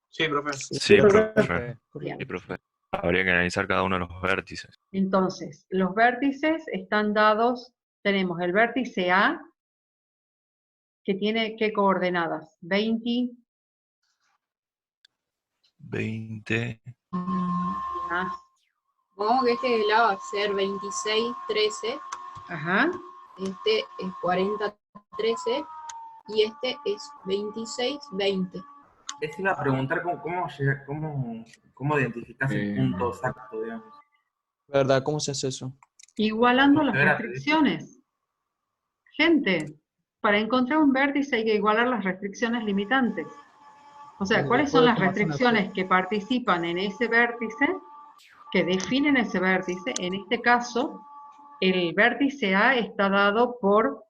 Speaker 10: Sí, profe.
Speaker 7: Sí, profe.
Speaker 2: Bien.
Speaker 7: Sí, profe. Habría que analizar cada uno de los vértices.
Speaker 2: Entonces, los vértices están dados, tenemos el vértice A, que tiene ¿qué coordenadas? 20.
Speaker 7: 20.
Speaker 2: Más.
Speaker 1: Supongo que este de lado va a ser 26, 13.
Speaker 2: Ajá.
Speaker 1: Este es 40, 13. Y este es 26, 20.
Speaker 9: Les iba a preguntar cómo identificas el punto exacto, digamos.
Speaker 4: ¿Verdad? ¿Cómo se hace eso?
Speaker 2: Igualando las restricciones. Gente, para encontrar un vértice hay que igualar las restricciones limitantes. O sea, ¿cuáles son las restricciones que participan en ese vértice, que definen ese vértice? En este caso, el vértice A está dado por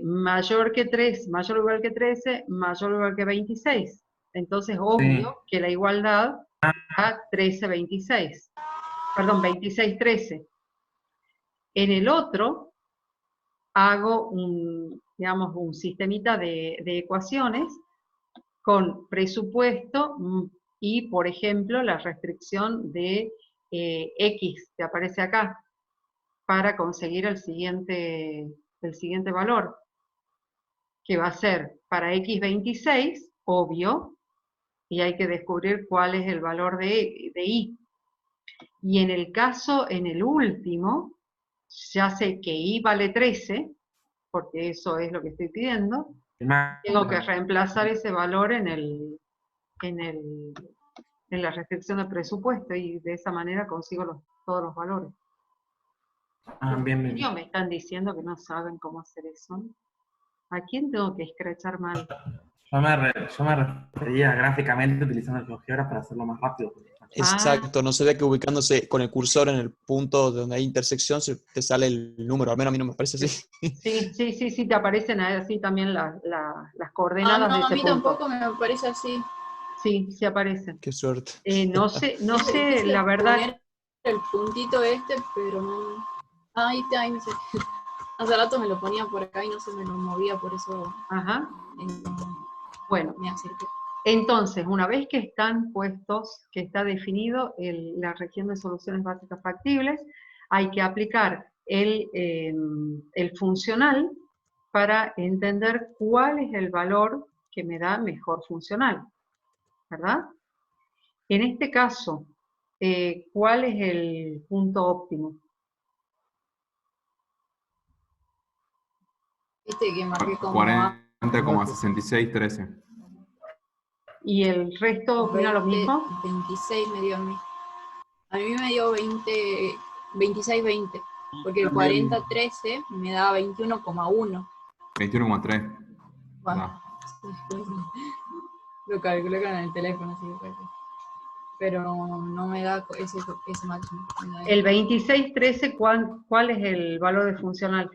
Speaker 2: mayor que 3, mayor o igual que 13, mayor o igual que 26. Entonces, obvio que la igualdad da 13, 26. Perdón, 26, 13. En el otro, hago un sistemita de ecuaciones con presupuesto y, por ejemplo, la restricción de X que aparece acá para conseguir el siguiente valor, que va a ser para X26, obvio, y hay que descubrir cuál es el valor de Y. Y en el último, ya sé que Y vale 13, porque eso es lo que estoy pidiendo, tengo que reemplazar ese valor en la restricción de presupuesto y de esa manera consigo todos los valores.
Speaker 9: Ah, bien,
Speaker 2: ¿En
Speaker 9: bien.
Speaker 2: serio me están diciendo que no saben cómo hacer eso? ¿A quién tengo que escrachar mal?
Speaker 9: Yo me refería gráficamente utilizando el GeoGebra para hacerlo más rápido.
Speaker 4: Exacto, no se ve que ubicándose con el cursor en el punto donde hay intersección te sale el número, al menos a mí no me parece así.
Speaker 2: Sí, te aparecen así también las
Speaker 1: Ah,
Speaker 2: coordenadas de
Speaker 1: no, a
Speaker 2: ese
Speaker 1: mí
Speaker 2: punto.
Speaker 1: tampoco me parece así.
Speaker 2: Sí aparecen.
Speaker 4: Qué suerte.
Speaker 2: No sé,
Speaker 1: Es difícil
Speaker 2: la verdad.
Speaker 1: poner el puntito este, pero no. Ah, ahí está, ahí no sé. Hace rato me lo ponía por acá y no se me lo movía, por eso
Speaker 2: Ajá. Bueno,
Speaker 1: me acerqué.
Speaker 2: entonces, una vez que están puestos, que está definido la región de soluciones básicas factibles, hay que aplicar el funcional para entender cuál es el valor que me da mejor funcional, ¿verdad? En este caso, ¿cuál es el punto óptimo?
Speaker 1: Este que marqué como A.
Speaker 10: 40,6613.
Speaker 2: ¿Y el resto opina lo mismo?
Speaker 1: 26 me dio a mí. A mí me dio 26-20, porque el
Speaker 10: También.
Speaker 1: 40-13 me da 21,1.
Speaker 10: 21,3.
Speaker 1: Bueno, lo calculé con el teléfono, así que pero no me da ese máximo.
Speaker 2: El 26-13, ¿cuál es el valor de funcional?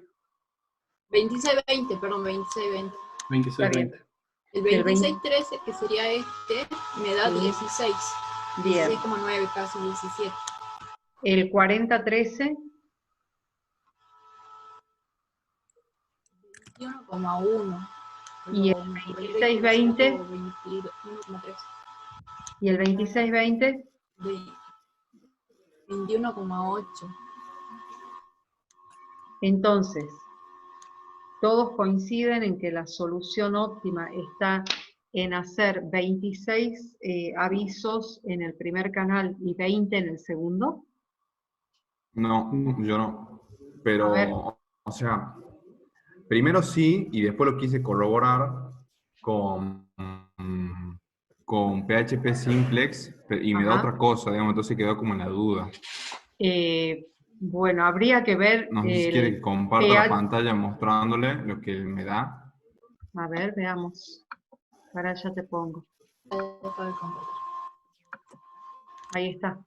Speaker 1: 26-20, perdón, 26-20.
Speaker 14: 26-20.
Speaker 1: El 26-13, que sería este, me da 16. 16,9, casi 17.
Speaker 2: El 40-13.
Speaker 1: 21,1.
Speaker 2: Y el 26-20.
Speaker 1: 21,3.
Speaker 2: Y el 26-20.
Speaker 1: 21,8.
Speaker 2: Entonces, todos coinciden en que la solución óptima está en hacer 26 avisos en el primer canal y 20 en el segundo.
Speaker 10: No, yo no.
Speaker 2: A ver.
Speaker 10: Pero, o sea, primero sí, y después lo quise corroborar con PHP Simplex, y me da
Speaker 2: Ajá.
Speaker 10: otra cosa, digamos, entonces quedó como en la duda.
Speaker 2: Bueno, habría que ver.
Speaker 10: No sé si quiere que comparta la pantalla mostrándole lo que me da.
Speaker 2: A ver, veamos. Para allá te pongo. Ahí está.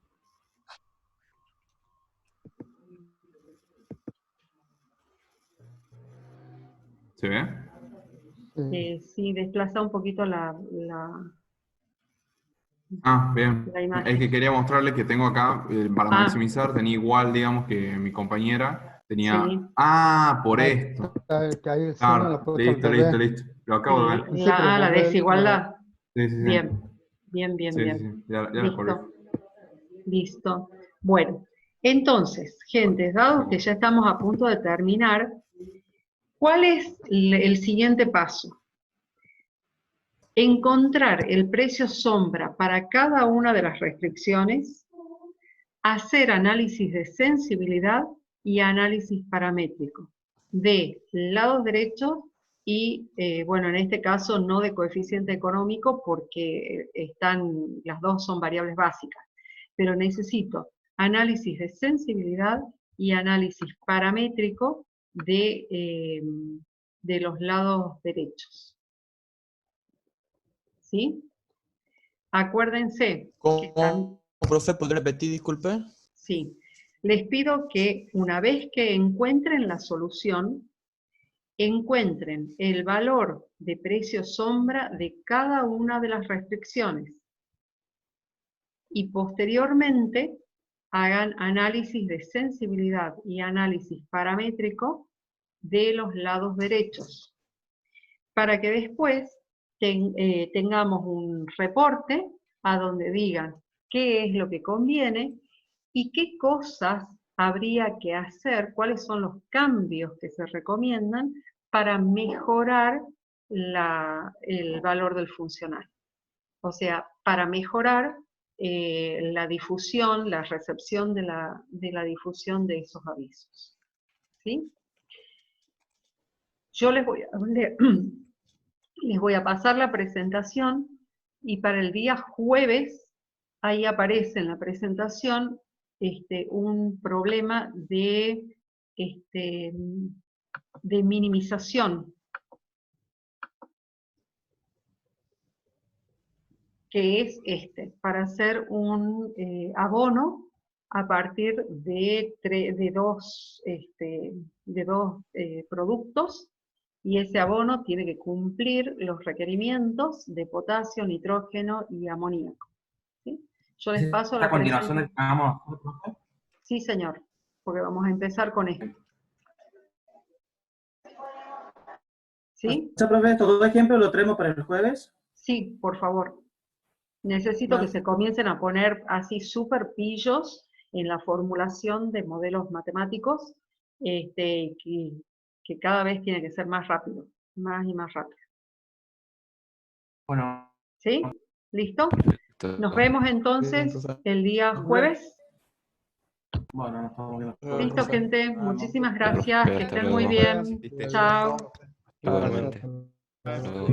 Speaker 10: ¿Se ve?
Speaker 2: Sí, desplaza un poquito la
Speaker 10: Ah, bien.
Speaker 2: la imagen.
Speaker 10: Es que quería mostrarle que tengo acá, para maximizar, tenía igual, digamos, que mi compañera. Tenía...
Speaker 2: Sí.
Speaker 10: Ah, por esto.
Speaker 13: Que hay el signo lo
Speaker 10: Claro,
Speaker 13: puesto al
Speaker 10: listo.
Speaker 13: revés.
Speaker 10: Lo acabo de ver.
Speaker 13: Sí, pero
Speaker 2: La
Speaker 13: volver,
Speaker 2: desigualdad.
Speaker 10: Sí.
Speaker 2: Bien.
Speaker 10: Sí. Ya lo corrijo.
Speaker 2: Listo. Bueno, entonces, gente, dado que ya estamos a punto de terminar, ¿cuál es el siguiente paso? Encontrar el precio sombra para cada una de las restricciones, hacer análisis de sensibilidad y análisis paramétrico de lados derechos y, bueno, en este caso no de coeficiente económico porque las dos son variables básicas, pero necesito análisis de sensibilidad y análisis paramétrico de los lados derechos. ¿Sí? Acuérdense.
Speaker 4: ¿Cómo, profe? ¿Podría repetir, disculpe?
Speaker 2: Sí. Les pido que una vez que encuentren la solución, encuentren el valor de precio sombra de cada una de las restricciones. Y posteriormente hagan análisis de sensibilidad y análisis paramétrico de los lados derechos. Para que después tengamos un reporte a donde digan qué es lo que conviene y qué cosas habría que hacer, cuáles son los cambios que se recomiendan para mejorar el valor del funcional. O sea, para mejorar la difusión, la recepción de la difusión de esos avisos. ¿Sí? Yo les voy a pasar la presentación y para el día jueves, ahí aparece en la presentación un problema de de minimización, que es para hacer un abono a partir de dos productos, y ese abono tiene que cumplir los requerimientos de potasio, nitrógeno y amoníaco. ¿Sí? Yo les paso la
Speaker 9: ¿A continuación de
Speaker 2: presentación.
Speaker 9: que hagamos?
Speaker 2: Sí, señor, porque vamos a empezar con esto. ¿Sí?
Speaker 5: Profe, estos dos ejemplos los traemos para el jueves.
Speaker 2: Sí, por favor. Necesito que se comiencen a poner así súper pillos en la formulación de modelos matemáticos, que cada vez tiene que ser más rápido, más y más rápido.
Speaker 9: Bueno.
Speaker 2: ¿Sí? ¿Listo? Nos vemos entonces el día jueves.
Speaker 9: Bueno, nos estamos viendo.
Speaker 2: Listo, gente. Muchísimas gracias. Que estén muy bien. Chao.
Speaker 7: Igualmente. Hasta luego.